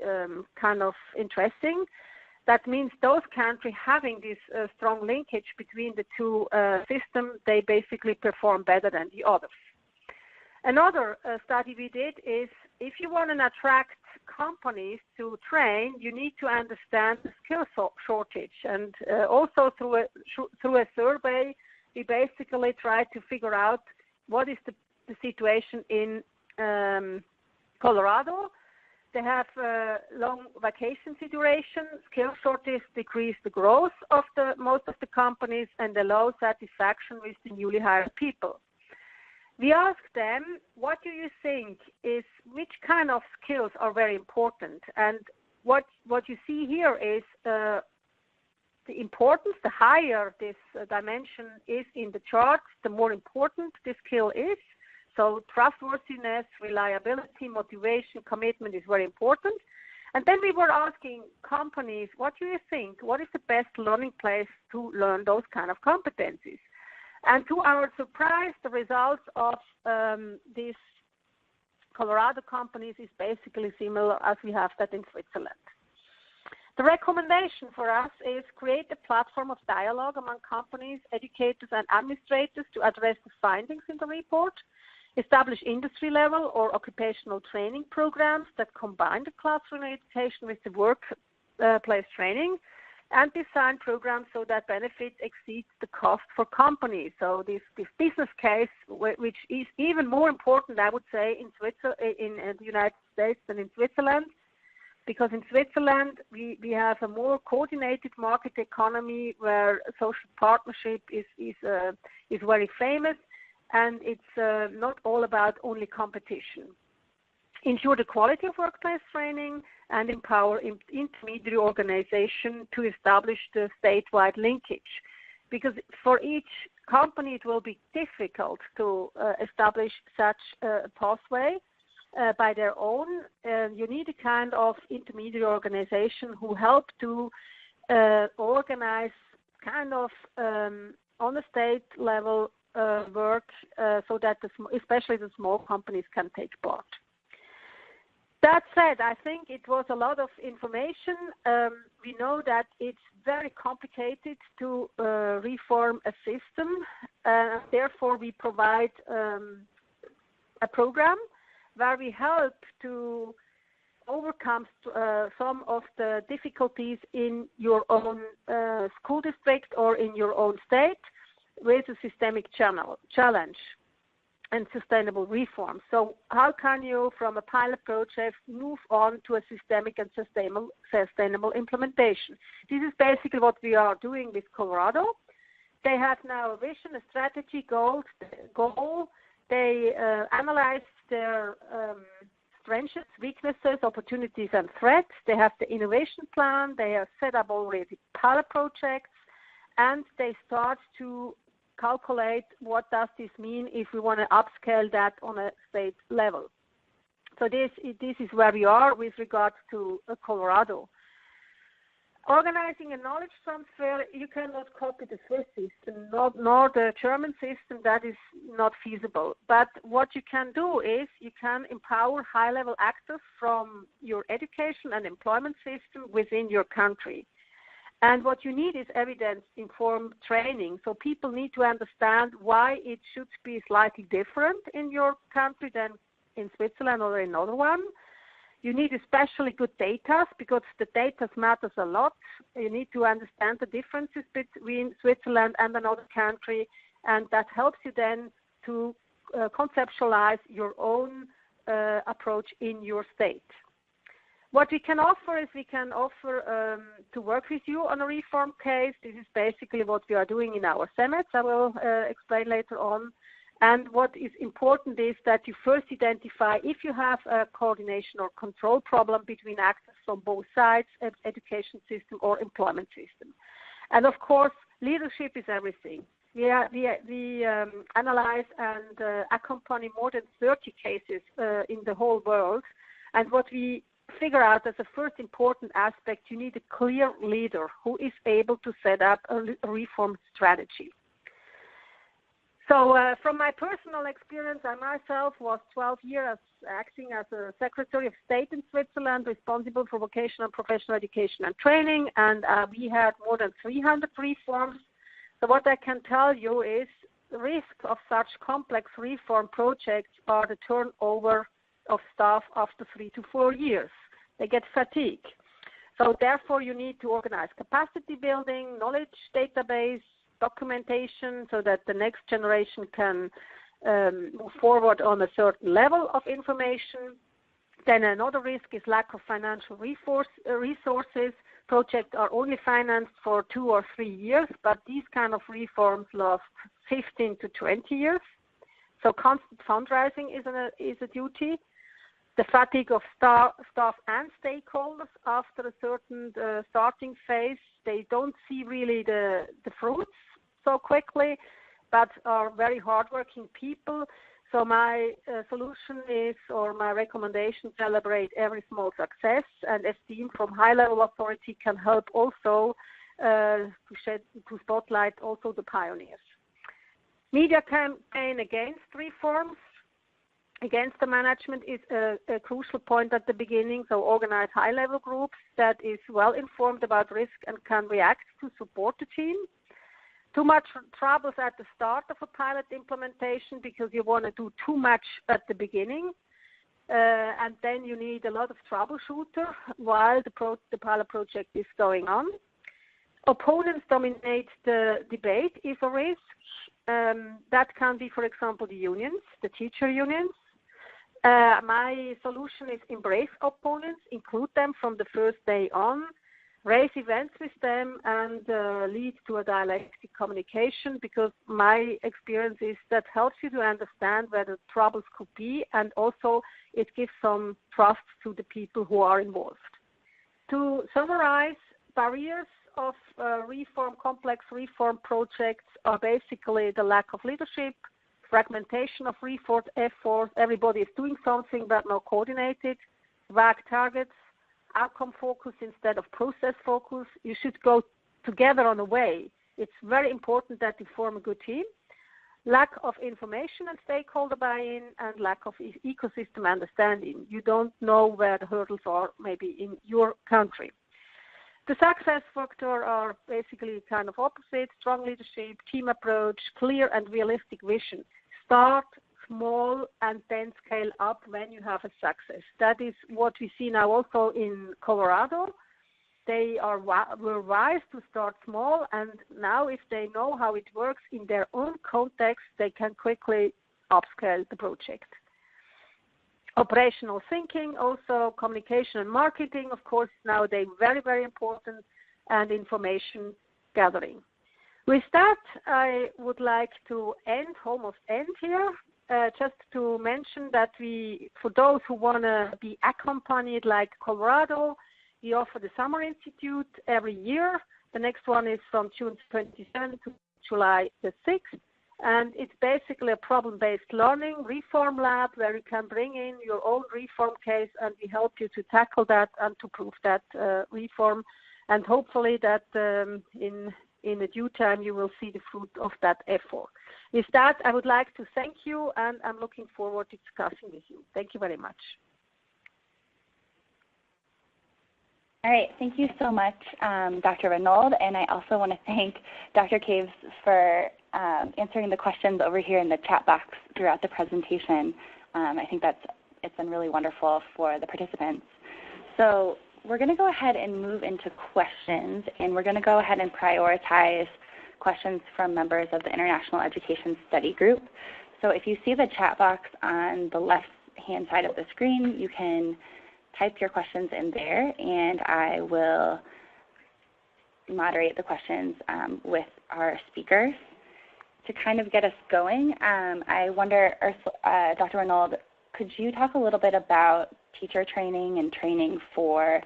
kind of interesting. That means those countries having this strong linkage between the two systems, they basically perform better than the others. Another study we did is if you want to attract companies to train, you need to understand the skill shortage. And also through a survey, we basically tried to figure out what is the situation in Colorado. They have long vacancy duration, skill shortage decrease the growth of most of the companies, and the low satisfaction with the newly hired people. We asked them, what do you think is, which kind of skills are very important? And what you see here is the importance, the higher this dimension is in the chart, the more important this skill is. So trustworthiness, reliability, motivation, commitment is very important. And then we were asking companies, what do you think? What is the best learning place to learn those kind of competencies? And to our surprise, the results of these Colorado companies is basically similar as we have that in Switzerland. The recommendation for us is create a platform of dialogue among companies, educators, and administrators to address the findings in the report, establish industry-level or occupational training programs that combine the classroom education with the workplace training, and design programs so that benefits exceed the cost for companies. So this business case, which is even more important, I would say, in the United States than in Switzerland, because in Switzerland we have a more coordinated market economy where social partnership is very famous, and it's not all about only competition. Ensure the quality of workplace training and empower intermediary organization to establish the statewide linkage. Because for each company it will be difficult to establish such a pathway by their own. You need a kind of intermediary organization who help to organize kind of on a state level work so that especially the small companies can take part. That said, I think it was a lot of information. We know that it's very complicated to reform a system. Therefore, we provide a program where we help to overcome some of the difficulties in your own school district or in your own state with a systemic challenge and sustainable reform. So how can you, from a pilot project, move on to a systemic and sustainable implementation? This is basically what we are doing with Colorado. They have now a vision, a strategy, goal. They analyze their strengths, weaknesses, opportunities, and threats. They have the innovation plan. They have set up already pilot projects, and they start to calculate what does this mean if we want to upscale that on a state level. So this is where we are with regards to Colorado. Organizing a knowledge transfer, you cannot copy the Swiss system, nor the German system. That is not feasible. But what you can do is you can empower high-level actors from your education and employment system within your country. And what you need is evidence-informed training. So people need to understand why it should be slightly different in your country than in Switzerland or in another one. You need especially good data because the data matters a lot. You need to understand the differences between Switzerland and another country, and that helps you then to conceptualize your own approach in your state. What we can offer is we can offer to work with you on a reform case. This is basically what we are doing in our summits. I will explain later on. And what is important is that you first identify if you have a coordination or control problem between actors from both sides, education system or employment system. And of course, leadership is everything. We analyze and accompany more than 30 cases in the whole world. And what we figure out as a first important aspect, you need a clear leader who is able to set up a reform strategy. So from my personal experience, I myself was 12 years acting as a Secretary of State in Switzerland, responsible for vocational and professional education and training, and we had more than 300 reforms. So what I can tell you is the risk of such complex reform projects are the turnover of staff after 3 to 4 years. They get fatigued. So therefore you need to organize capacity building, knowledge database, documentation so that the next generation can move forward on a certain level of information. Then another risk is lack of financial resources. Projects are only financed for 2 or 3 years, but these kind of reforms last 15 to 20 years. So constant fundraising is a duty. The fatigue of staff and stakeholders after a certain starting phase. They don't see really the fruits so quickly, but are very hardworking people. So my solution is, or my recommendation, celebrate every small success, and esteem from high-level authority can help also to spotlight also the pioneers. Media campaign against reforms, against the management is a crucial point at the beginning. So organize high-level groups that is well informed about risk and can react to support the team. Too much troubles at the start of a pilot implementation because you want to do too much at the beginning. And then you need a lot of troubleshooter while the pilot project is going on. Opponents dominate the debate is a risk. That can be, for example, the unions, the teacher unions. My solution is embrace opponents, include them from the first day on, raise events with them, and lead to a dialectic communication, because my experience is that helps you to understand where the troubles could be, and also it gives some trust to the people who are involved. To summarize, barriers of complex reform projects are basically the lack of leadership, fragmentation of reform efforts, everybody is doing something but not coordinated, vague targets, outcome focus instead of process focus. You should go together on a way. It's very important that you form a good team. Lack of information and stakeholder buy-in, and lack of ecosystem understanding. You don't know where the hurdles are maybe in your country. The success factors are basically kind of opposite: strong leadership, team approach, clear and realistic vision. Start small and then scale up when you have a success. That is what we see now also in Colorado. They were wise to start small, and now if they know how it works in their own context, they can quickly upscale the project. Operational thinking, also communication and marketing, of course, nowadays very, very important, and information gathering. With that, I would like to almost end here. Just to mention that for those who want to be accompanied like Colorado, we offer the Summer Institute every year. The next one is from June 27th to July the 6th. And it's basically a problem-based learning reform lab where you can bring in your own reform case, and we help you to tackle that and to prove that reform. And hopefully that in a due time you will see the fruit of that effort. With that, I would like to thank you, and I'm looking forward to discussing with you. Thank you very much. All right, thank you so much, Dr. Renold, and I also want to thank Dr. Caves for answering the questions over here in the chat box throughout the presentation. I think that's it's been really wonderful for the participants. So we're going to go ahead and move into questions, and we're going to go ahead and prioritize questions from members of the International Education Study Group. So if you see the chat box on the left-hand side of the screen, you can type your questions in there, and I will moderate the questions with our speakers. To kind of get us going, I wonder, Dr. Renold, could you talk a little bit about teacher training and training for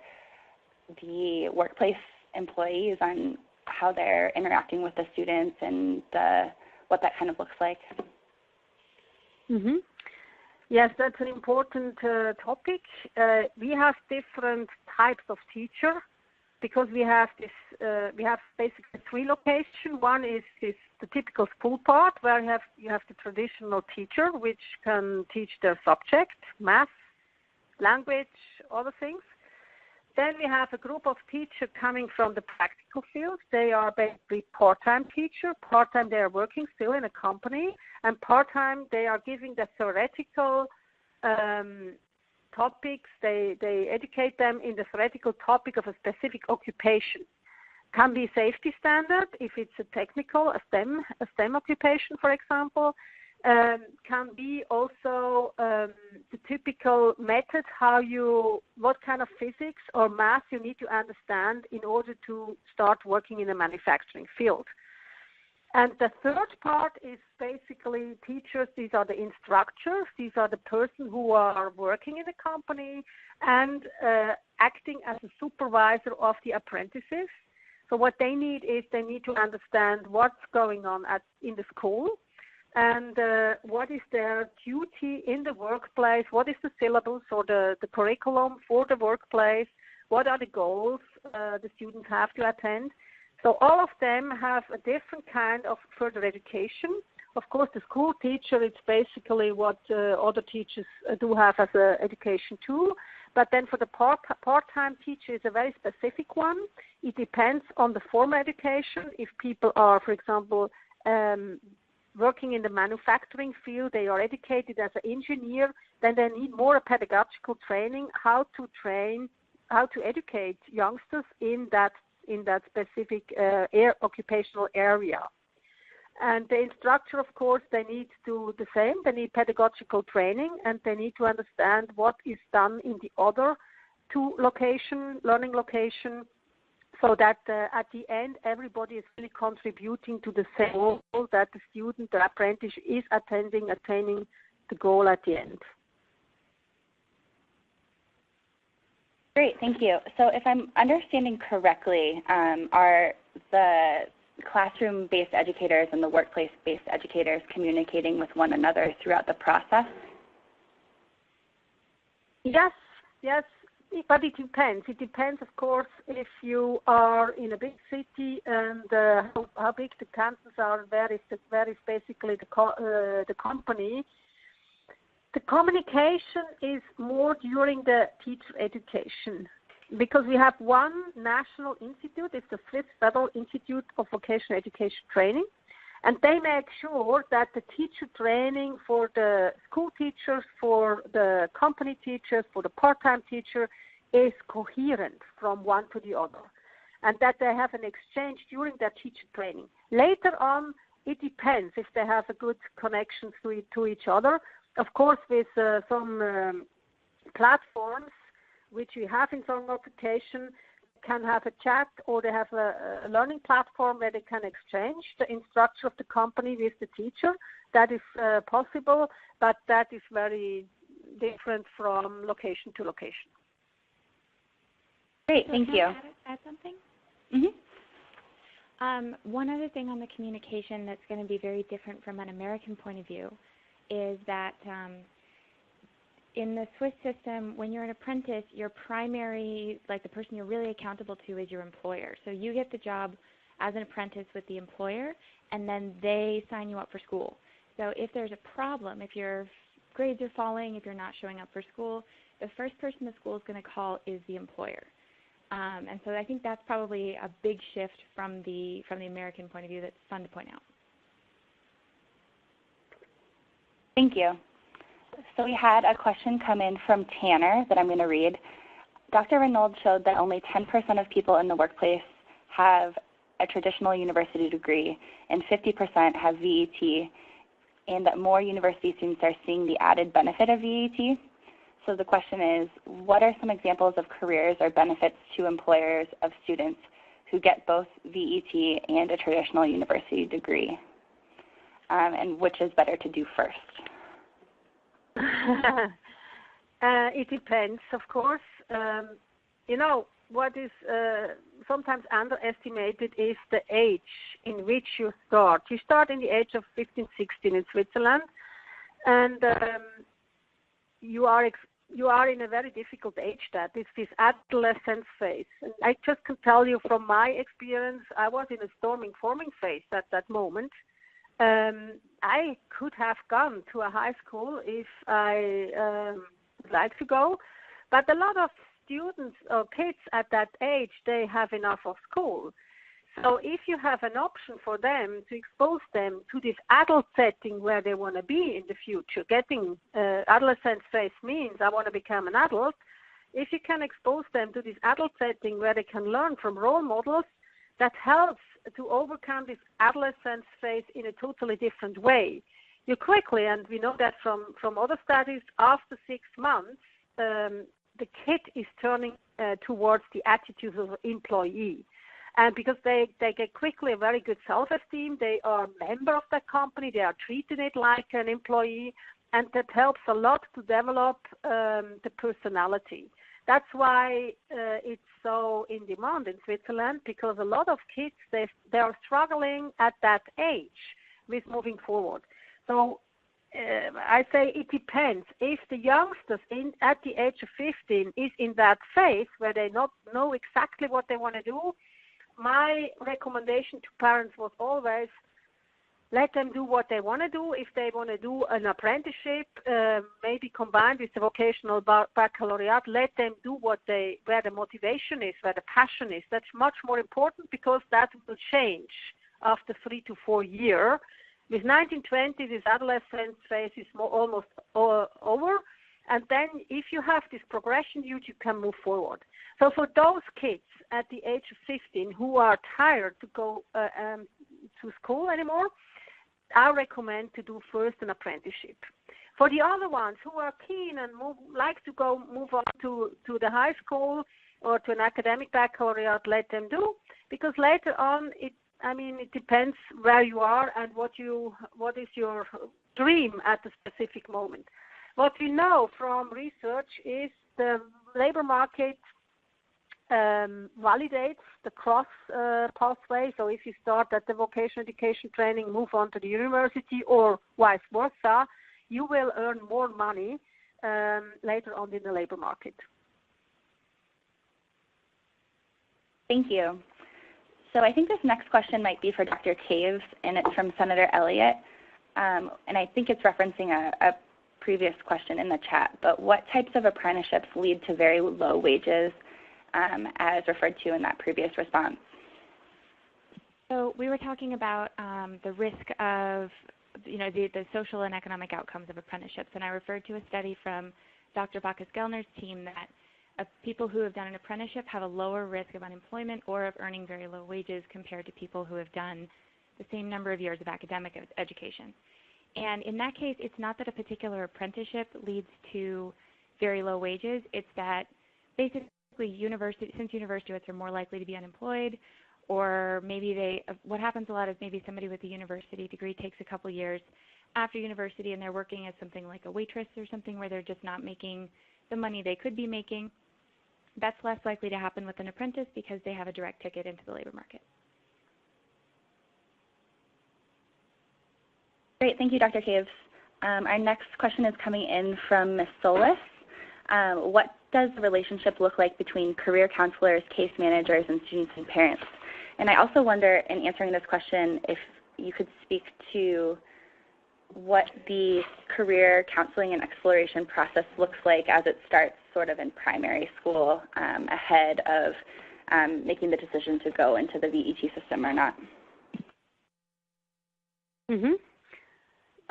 the workplace employees on how they're interacting with the students and what that kind of looks like? Mm-hmm. Yes, that's an important topic. We have different types of teacher because we have basically three locations. One is the typical school part where you have the traditional teacher which can teach their subject, math, language, other things. Then we have a group of teachers coming from the practical field. They are basically part-time teachers. Part-time they are working still in a company, and part-time they are giving the theoretical topics. They educate them in the theoretical topic of a specific occupation. Can be safety standard if it's a technical, a STEM occupation, for example. Can be also the typical method what kind of physics or math you need to understand in order to start working in a manufacturing field. And the third part is basically teachers. These are the instructors. These are the person who are working in the company and acting as a supervisor of the apprentices. So what they need is they need to understand what's going on in the school, and what is their duty in the workplace, what is the syllabus or the curriculum for the workplace, what are the goals the students have to attend. So all of them have a different kind of further education. Of course, the school teacher, it's basically what other teachers do have as an education too. But then for the part-time teacher, it's a very specific one. It depends on the formal education. If people are, for example, working in the manufacturing field, they are educated as an engineer, then they need more pedagogical training, how to educate youngsters in that specific occupational area. And the instructor, of course, they need to do the same. They need pedagogical training, and they need to understand what is done in the other two learning location, so that at the end, everybody is really contributing to the same goal that the student, the apprentice, is attaining the goal at the end. Great, thank you. So if I'm understanding correctly, are the classroom-based educators and the workplace-based educators communicating with one another throughout the process? Yes, but it depends. It depends, of course, if you are in a big city and how big the campuses are, where is basically the company. The communication is more during the teacher education, because we have one national institute. It's the Swiss Federal Institute of Vocational Education Training, and they make sure that the teacher training for the school teachers, for the company teachers, for the part-time teacher is coherent from one to the other, and that they have an exchange during that teacher training. Later on, it depends if they have a good connection to each other. Of course, with some platforms which we have in some application, can have a chat, or they have a learning platform where they can exchange the instructor of the company with the teacher. That is possible, but that is very different from location to location. Great, thank you. Add something? Mm-hmm. One other thing on the communication that's going to be very different from an American point of view is that in the Swiss system, when you're an apprentice, your primary, like the person you're really accountable to, is your employer. So you get the job as an apprentice with the employer, and then they sign you up for school. So if there's a problem, if your grades are falling, if you're not showing up for school, the first person the school is going to call is the employer. And so I think that's probably a big shift from the American point of view that's fun to point out. Thank you. So we had a question come in from Tanner that I'm going to read. Dr. Renold showed that only 10% of people in the workplace have a traditional university degree and 50% have VET, and that more university students are seeing the added benefit of VET. So the question is, what are some examples of careers or benefits to employers of students who get both VET and a traditional university degree? And which is better to do first? It depends, of course. You know, what is sometimes underestimated is the age in which you start. You start in the age of 15, 16 in Switzerland, and you are in a very difficult age. That it's this adolescence phase. And I just can tell you from my experience, I was in a forming phase at that moment. I could have gone to a high school if I would like to go, but a lot of students or kids at that age, they have enough of school. So if you have an option for them to expose them to this adult setting where they want to be in the future, getting adolescent phase means I want to become an adult. If you can expose them to this adult setting where they can learn from role models, that helps to overcome this adolescence phase in a totally different way. You quickly, and we know that from other studies, after 6 months, the kid is turning towards the attitude of an employee. And because they get quickly a very good self-esteem, they are a member of that company, they are treating it like an employee, and that helps a lot to develop the personality. That's why it's so in demand in Switzerland, because a lot of kids, they are struggling at that age with moving forward. So I say it depends. If the youngsters at the age of 15 is in that phase where they not know exactly what they want to do, my recommendation to parents was always let them do what they want to do. If they want to do an apprenticeship, maybe combined with the vocational baccalaureate, let them do where the motivation is, where the passion is. That's much more important, because that will change after 3 to 4 years. With 1920, this adolescence phase is almost over. And then if you have this progression, you can move forward. So for those kids at the age of 15 who are tired to go to school anymore, I recommend to do first an apprenticeship. For the other ones who are keen and like to move on to the high school or to an academic baccalaureate, let them do, because later on it depends where you are and what is your dream at the specific moment. What we know from research is the labor market validates the cross pathway. So if you start at the vocational education training, move on to the university, or vice versa, you will earn more money later on in the labor market. Thank you. So I think this next question might be for Dr. Caves, and it's from Senator Elliott. And I think it's referencing a previous question in the chat, but what types of apprenticeships lead to very low wages, as referred to in that previous response? So we were talking about the risk of, the social and economic outcomes of apprenticeships, and I referred to a study from Dr. Bacchus-Gellner's team that people who have done an apprenticeship have a lower risk of unemployment or of earning very low wages compared to people who have done the same number of years of academic education. And in that case, it's not that a particular apprenticeship leads to very low wages. It's that basically since university graduates are more likely to be unemployed, or maybe what happens a lot is maybe somebody with a university degree takes a couple years after university and they're working as something like a waitress or something where they're just not making the money they could be making. That's less likely to happen with an apprentice because they have a direct ticket into the labor market. Great, thank you, Dr. Caves. Our next question is coming in from Ms. Solis. What does the relationship look like between career counselors, case managers, and students and parents? And I also wonder, in answering this question, if you could speak to what the career counseling and exploration process looks like as it starts sort of in primary school, ahead of making the decision to go into the VET system or not. Mm-hmm.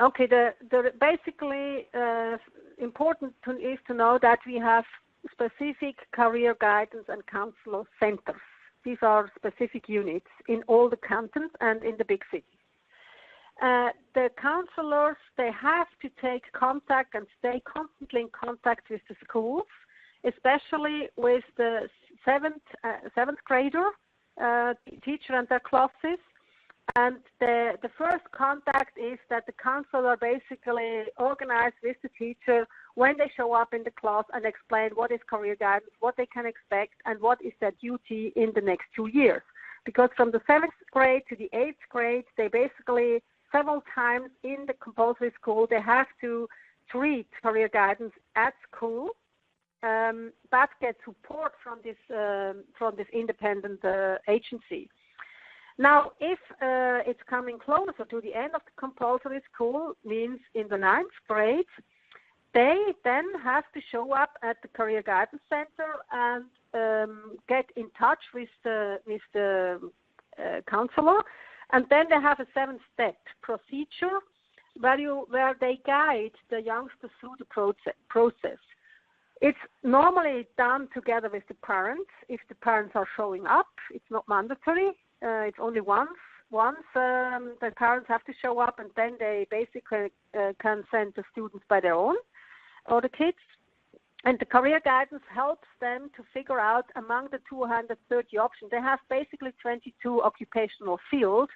Okay, basically important is to know that we have specific career guidance and counselor centers. These are specific units in all the cantons and in the big cities. The counselors, they have to take contact and stay constantly in contact with the schools, especially with the seventh grader teacher and their classes. And the first contact is that the counselor basically organizes with the teacher when they show up in the class and explain what is career guidance, what they can expect, and what is their duty in the next 2 years. Because from the 7th grade to the 8th grade, they basically several times in the compulsory school, they have to treat career guidance at school, but get support from this independent agency. Now, if it's coming closer to the end of the compulsory school, means in the 9th grade, they then have to show up at the Career Guidance Center and get in touch with the counselor. And then they have a 7-step procedure where they guide the youngsters through the process. It's normally done together with the parents. If the parents are showing up, it's not mandatory. It's only once the parents have to show up, and then they basically can send the students by their own or the kids. And the career guidance helps them to figure out among the 230 options. They have basically 22 occupational fields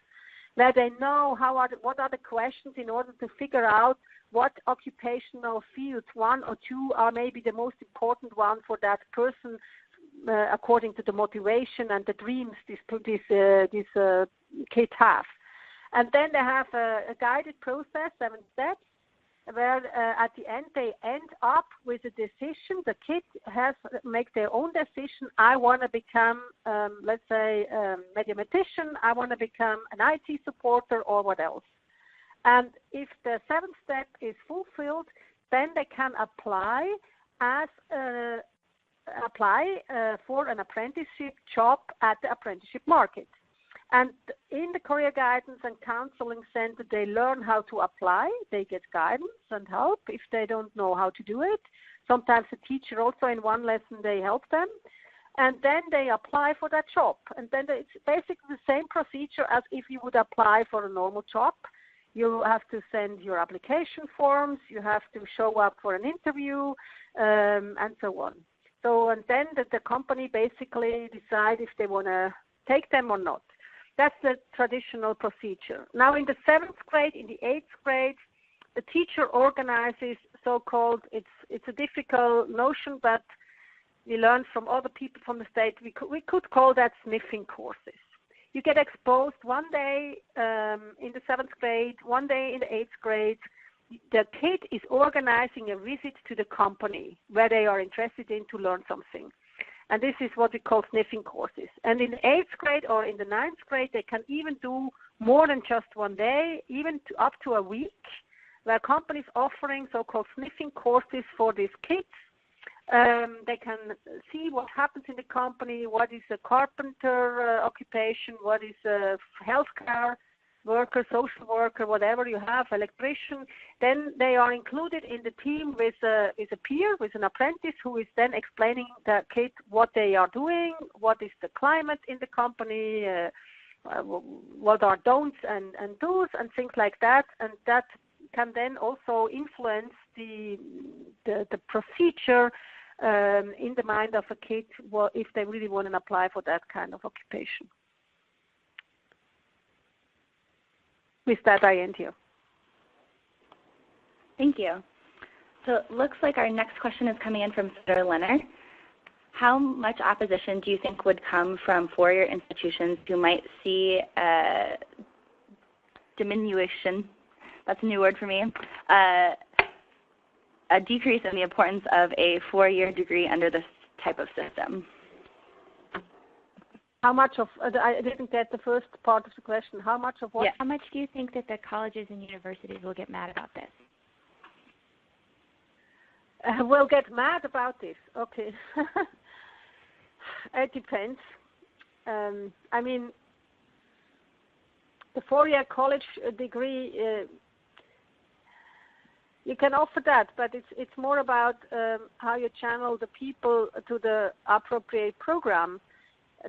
where they know what are the questions in order to figure out what occupational fields, 1 or 2, are maybe the most important one for that person, according to the motivation and the dreams these kids have. And then they have a guided process, 7 steps, where at the end they end up with a decision. The kid make their own decision. I want to become, let's say, a mathematician. I want to become an IT supporter or what else. And if the 7th step is fulfilled, then they can apply for an apprenticeship job at the apprenticeship market. And in the Career Guidance and Counseling Center, they learn how to apply. They get guidance and help if they don't know how to do it. Sometimes the teacher also in one lesson, they help them. And then they apply for that job. And then it's basically the same procedure as if you would apply for a normal job. You have to send your application forms. You have to show up for an interview, and so on. So, and then the company basically decide if they want to take them or not. That's the traditional procedure. Now, in the 7th grade, in the 8th grade, the teacher organizes so-called, it's a difficult notion, but we learned from other people from the state, we could call that sniffing courses. You get exposed one day in the 7th grade, one day in the 8th grade. The kid is organizing a visit to the company where they are interested in to learn something. And this is what we call sniffing courses. And in the 8th grade or in the 9th grade, they can even do more than just one day, even up to a week, where companies offering so-called sniffing courses for these kids. They can see what happens in the company, what is a carpenter occupation, what is a healthcare worker, social worker, whatever you have, electrician. Then they are included in the team with a peer, with an apprentice who is then explaining the kid what they are doing, what is the climate in the company, what are don'ts and do's and things like that. And that can then also influence the procedure in the mind of a kid if they really want to apply for that kind of occupation. With that, I end here. Thank you. So it looks like our next question is coming in from Senator Leonard. How much opposition do you think would come from four-year institutions who might see a diminution, that's a new word for me, a decrease in the importance of a four-year degree under this type of system? How much of, I didn't get the first part of the question. How much of what? Yeah. How much do you think that the colleges and universities will get mad about this? Will get mad about this. Okay. It depends. I mean, the four-year college degree you can offer that, but it's more about how you channel the people to the appropriate program.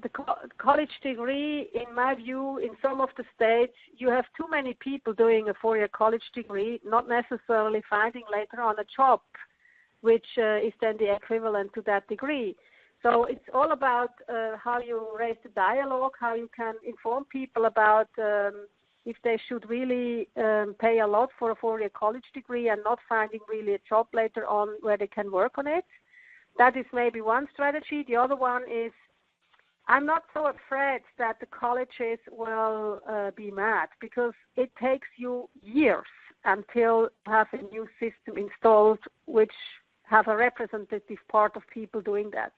The college degree, in my view, in some of the states, you have too many people doing a 4-year college degree, not necessarily finding later on a job, which is then the equivalent to that degree. So it's all about how you raise the dialogue, how you can inform people about if they should really pay a lot for a 4-year college degree and not finding really a job later on where they can work on it. That is maybe one strategy. The other one is, I'm not so afraid that the colleges will be mad, because it takes you years until you have a new system installed which have a representative part of people doing that.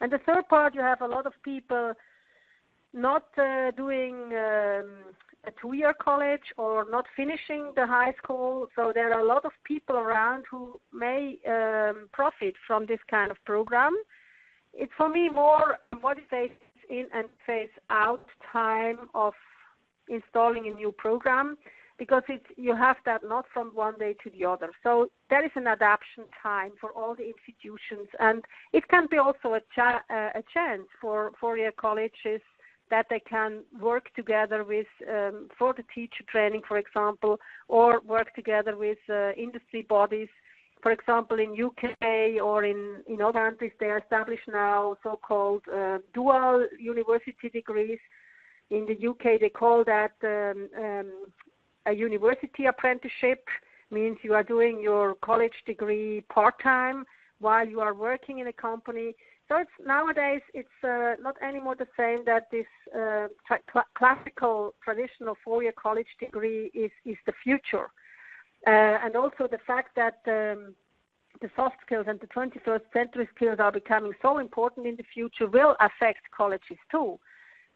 And the third part, you have a lot of people not doing a 2-year college or not finishing the high school. So there are a lot of people around who may profit from this kind of program. It's for me more what is phase in and phase out time of installing a new program, because you have that not from one day to the other. So there is an adaptation time for all the institutions, and it can be also a chance for 4-year colleges that they can work together with for the teacher training, for example, or work together with industry bodies. For example, in UK or in other countries, they are established now so-called dual university degrees. In the UK, they call that a university apprenticeship. Means you are doing your college degree part-time while you are working in a company. So nowadays, it's not anymore the same that this classical, traditional 4-year college degree is the future. And also the fact that the soft skills and the 21st century skills are becoming so important in the future will affect colleges too.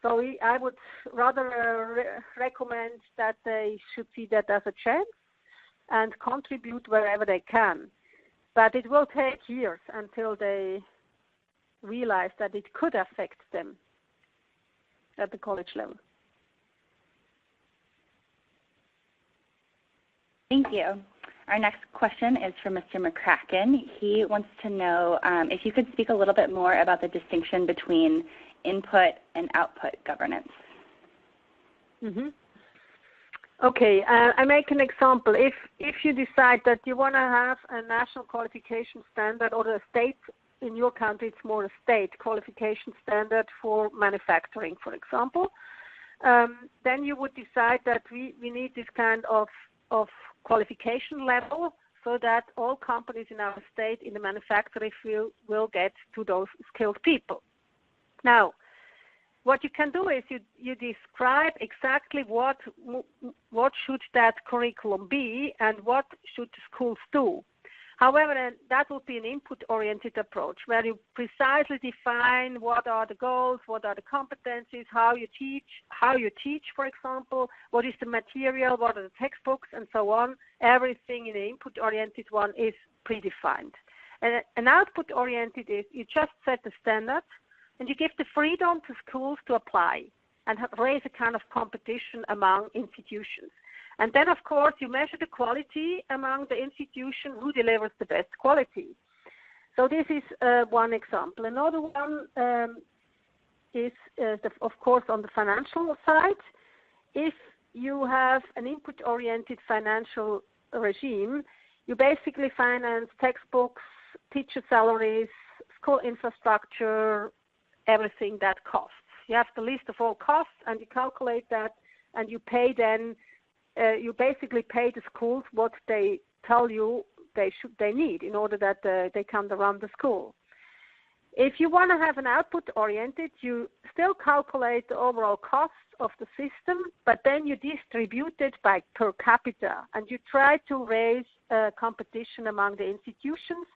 So I would rather recommend that they should see that as a chance and contribute wherever they can. But it will take years until they realize that it could affect them at the college level. Thank you. Our next question is from Mr. McCracken. He wants to know if you could speak a little bit more about the distinction between input and output governance. Mm-hmm. Okay, I make an example. If you decide that you want to have a national qualification standard, or a state, in your country it's more a state qualification standard for manufacturing, for example, then you would decide that we need this kind of qualification level so that all companies in our state in the manufacturing field will get to those skilled people. Now, what you can do is you describe exactly what should that curriculum be and what should the schools do. However, that would be an input-oriented approach where you precisely define what are the goals, what are the competencies, how you teach, for example, what is the material, what are the textbooks, and so on. Everything in the input-oriented one is predefined. And an output-oriented is you just set the standard and you give the freedom to schools to apply and raise a kind of competition among institutions. And then, of course, you measure the quality among the institution who delivers the best quality. So this is one example. Another one is, of course, on the financial side. If you have an input-oriented financial regime, you basically finance textbooks, teacher salaries, school infrastructure, everything that costs. You have the list of all costs, and you calculate that, and you pay then. You basically pay the schools what they tell you they need in order that they can run the school. If you want to have an output-oriented, you still calculate the overall cost of the system, but then you distribute it by per capita, and you try to raise competition among the institutions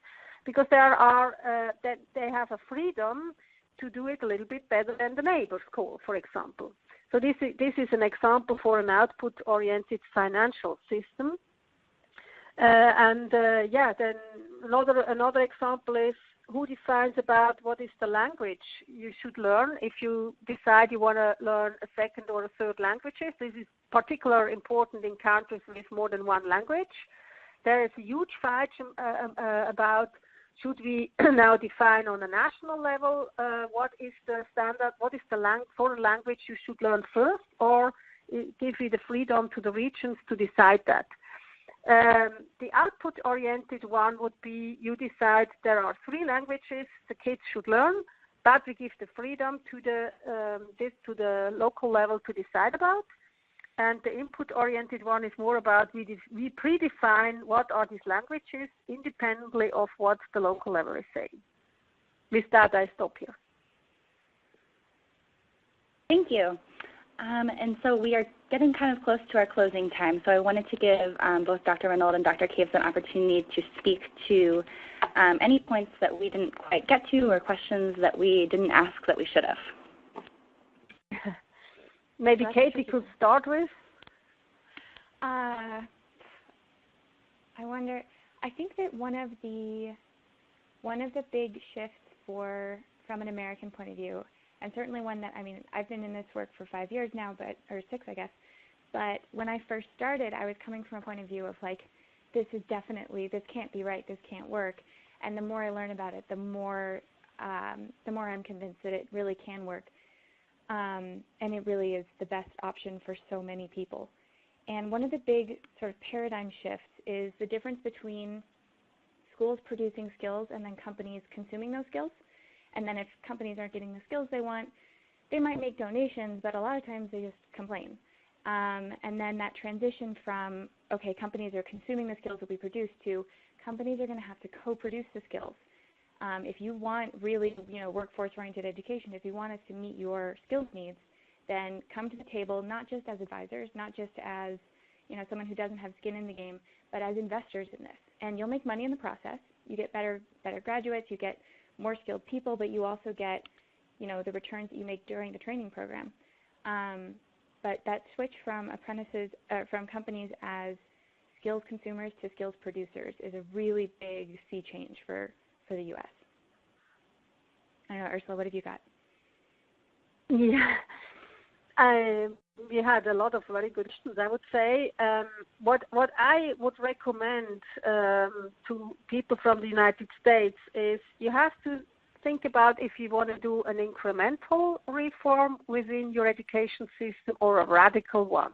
because there are that they have a freedom to do it a little bit better than the neighbor school, for example. So this is an example for an output-oriented financial system. Then another example is who defines about what is the language you should learn if you decide you want to learn a second or a third languages. This is particularly important in countries with more than one language. there is a huge fight about should we now define on a national level what is the standard, what is the foreign language you should learn first, or give you the freedom to the regions to decide that. The output-oriented one would be you decide there are 3 languages the kids should learn, but we give the freedom to the local level to decide about. And the input-oriented one is more about we predefine what are these languages independently of what the local level is saying. With that, I stop here. Thank you. And so we are getting kind of close to our closing time, so I wanted to give both Dr. Renold and Dr. Caves an opportunity to speak to any points that we didn't quite get to or questions that we didn't ask that we should have. Maybe Katie could start with. I wonder. I think that one of the big shifts from an American point of view, and certainly one that I've been in this work for 5 years now, or 6, I guess. But when I first started, I was coming from a point of view of like, this can't be right, this can't work. And the more I learn about it, the more I'm convinced that it really can work. And it really is the best option for so many people. And one of the big sort of paradigm shifts is the difference between schools producing skills and then companies consuming those skills. And then if companies aren't getting the skills they want, they might make donations, but a lot of times they just complain. And then that transition from, okay, companies are consuming the skills that we produce to companies are going to have to co-produce the skills. If you want really, workforce-oriented education, if you want us to meet your skills needs, then come to the table, not just as advisors, not just as, someone who doesn't have skin in the game, but as investors in this. And you'll make money in the process. You get better graduates, you get more skilled people, but you also get, the returns that you make during the training program. But that switch from from companies as skills consumers to skills producers is a really big sea change for the U.S. I don't know, Ursula, what have you got? Yeah, we had a lot of very good questions, I would say. What I would recommend to people from the United States is you have to think about if you want to do an incremental reform within your education system or a radical one.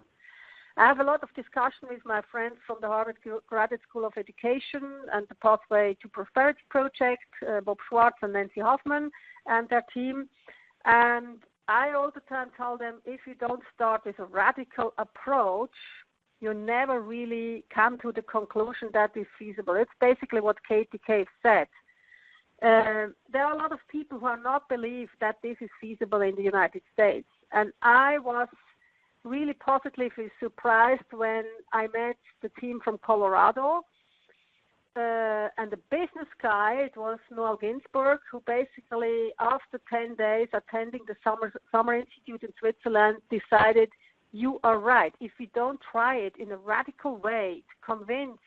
I have a lot of discussion with my friends from the Harvard Graduate School of Education and the Pathway to Prosperity Project, Bob Schwartz and Nancy Hoffman and their team. And I all the time tell them, if you don't start with a radical approach, you never really come to the conclusion that is feasible. It's basically what Katie Cave said. There are a lot of people who are not believe that this is feasible in the United States. And I was really positively surprised when I met the team from Colorado. And the business guy, it was Noel Ginsburg, who basically, after 10 days attending the Summer Institute in Switzerland, decided, you are right. If we don't try it in a radical way to convince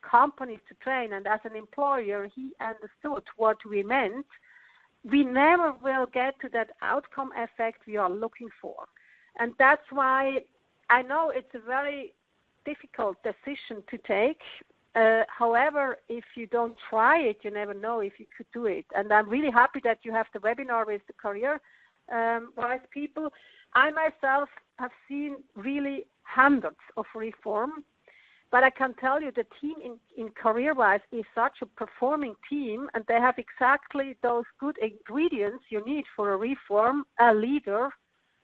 companies to train, and as an employer, he understood what we meant, we never will get to that outcome effect we are looking for. And that's why I know it's a very difficult decision to take. However, if you don't try it, you never know if you could do it. And I'm really happy that you have the webinar with the career-wise people. I myself have seen really hundreds of reform, but I can tell you the team in career-wise is such a performing team, and they have exactly those good ingredients you need for a reform, a leader,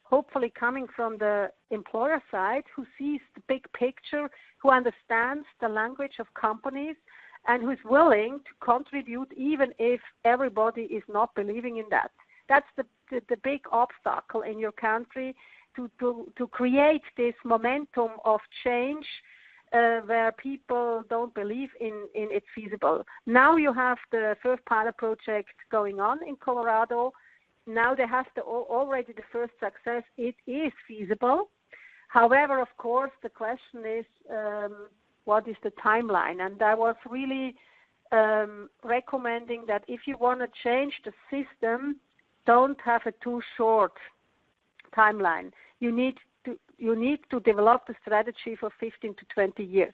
hopefully coming from the employer side, who sees the big picture, who understands the language of companies, and who is willing to contribute even if everybody is not believing in that. That's the big obstacle in your country, to create this momentum of change where people don't believe in it's feasible. Now you have the first pilot project going on in Colorado. Now they have already the first success. It is feasible. However, of course, the question is, what is the timeline? And I was really recommending that if you want to change the system, don't have a too short timeline. You need to develop a strategy for 15 to 20 years.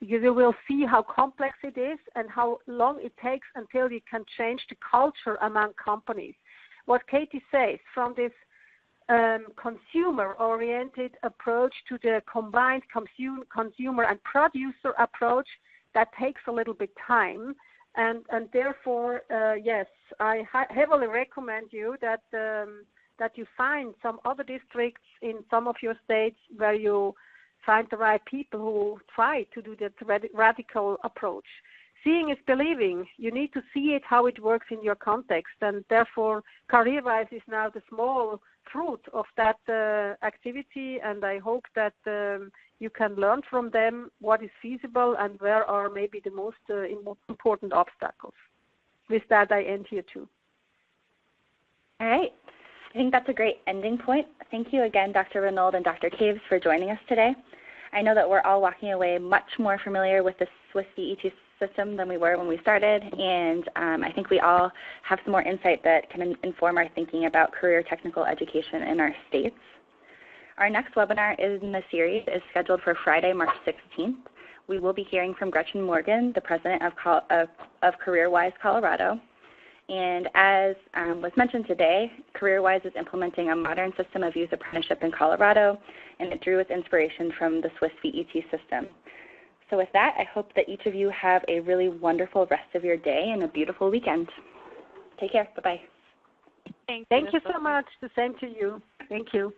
because you will see how complex it is and how long it takes until you can change the culture among companies. What Katie says, from this consumer-oriented approach to the combined consumer and producer approach, that takes a little bit time. And therefore, yes, I heavily recommend you that you find some other districts in some of your states where you find the right people who try to do that radical approach. Seeing is believing. You need to see it, how it works in your context, and therefore CareerWise is now the small fruit of that activity, and I hope that you can learn from them what is feasible and where are maybe the most important obstacles. With that, I end here too. All right. I think that's a great ending point. Thank you again, Dr. Renold and Dr. Caves, for joining us today. I know that we're all walking away much more familiar with the Swiss VET system than we were when we started, and I think we all have some more insight that can inform our thinking about career technical education in our states. Our next webinar in the series is scheduled for Friday, March 16th. We will be hearing from Gretchen Morgan, the president of CareerWise Colorado. And as was mentioned today, CareerWise is implementing a modern system of youth apprenticeship in Colorado, and it drew its inspiration from the Swiss VET system. So with that, I hope that each of you have a really wonderful rest of your day and a beautiful weekend. Take care. Bye-bye. Thank you so much. The same to you. Thank you.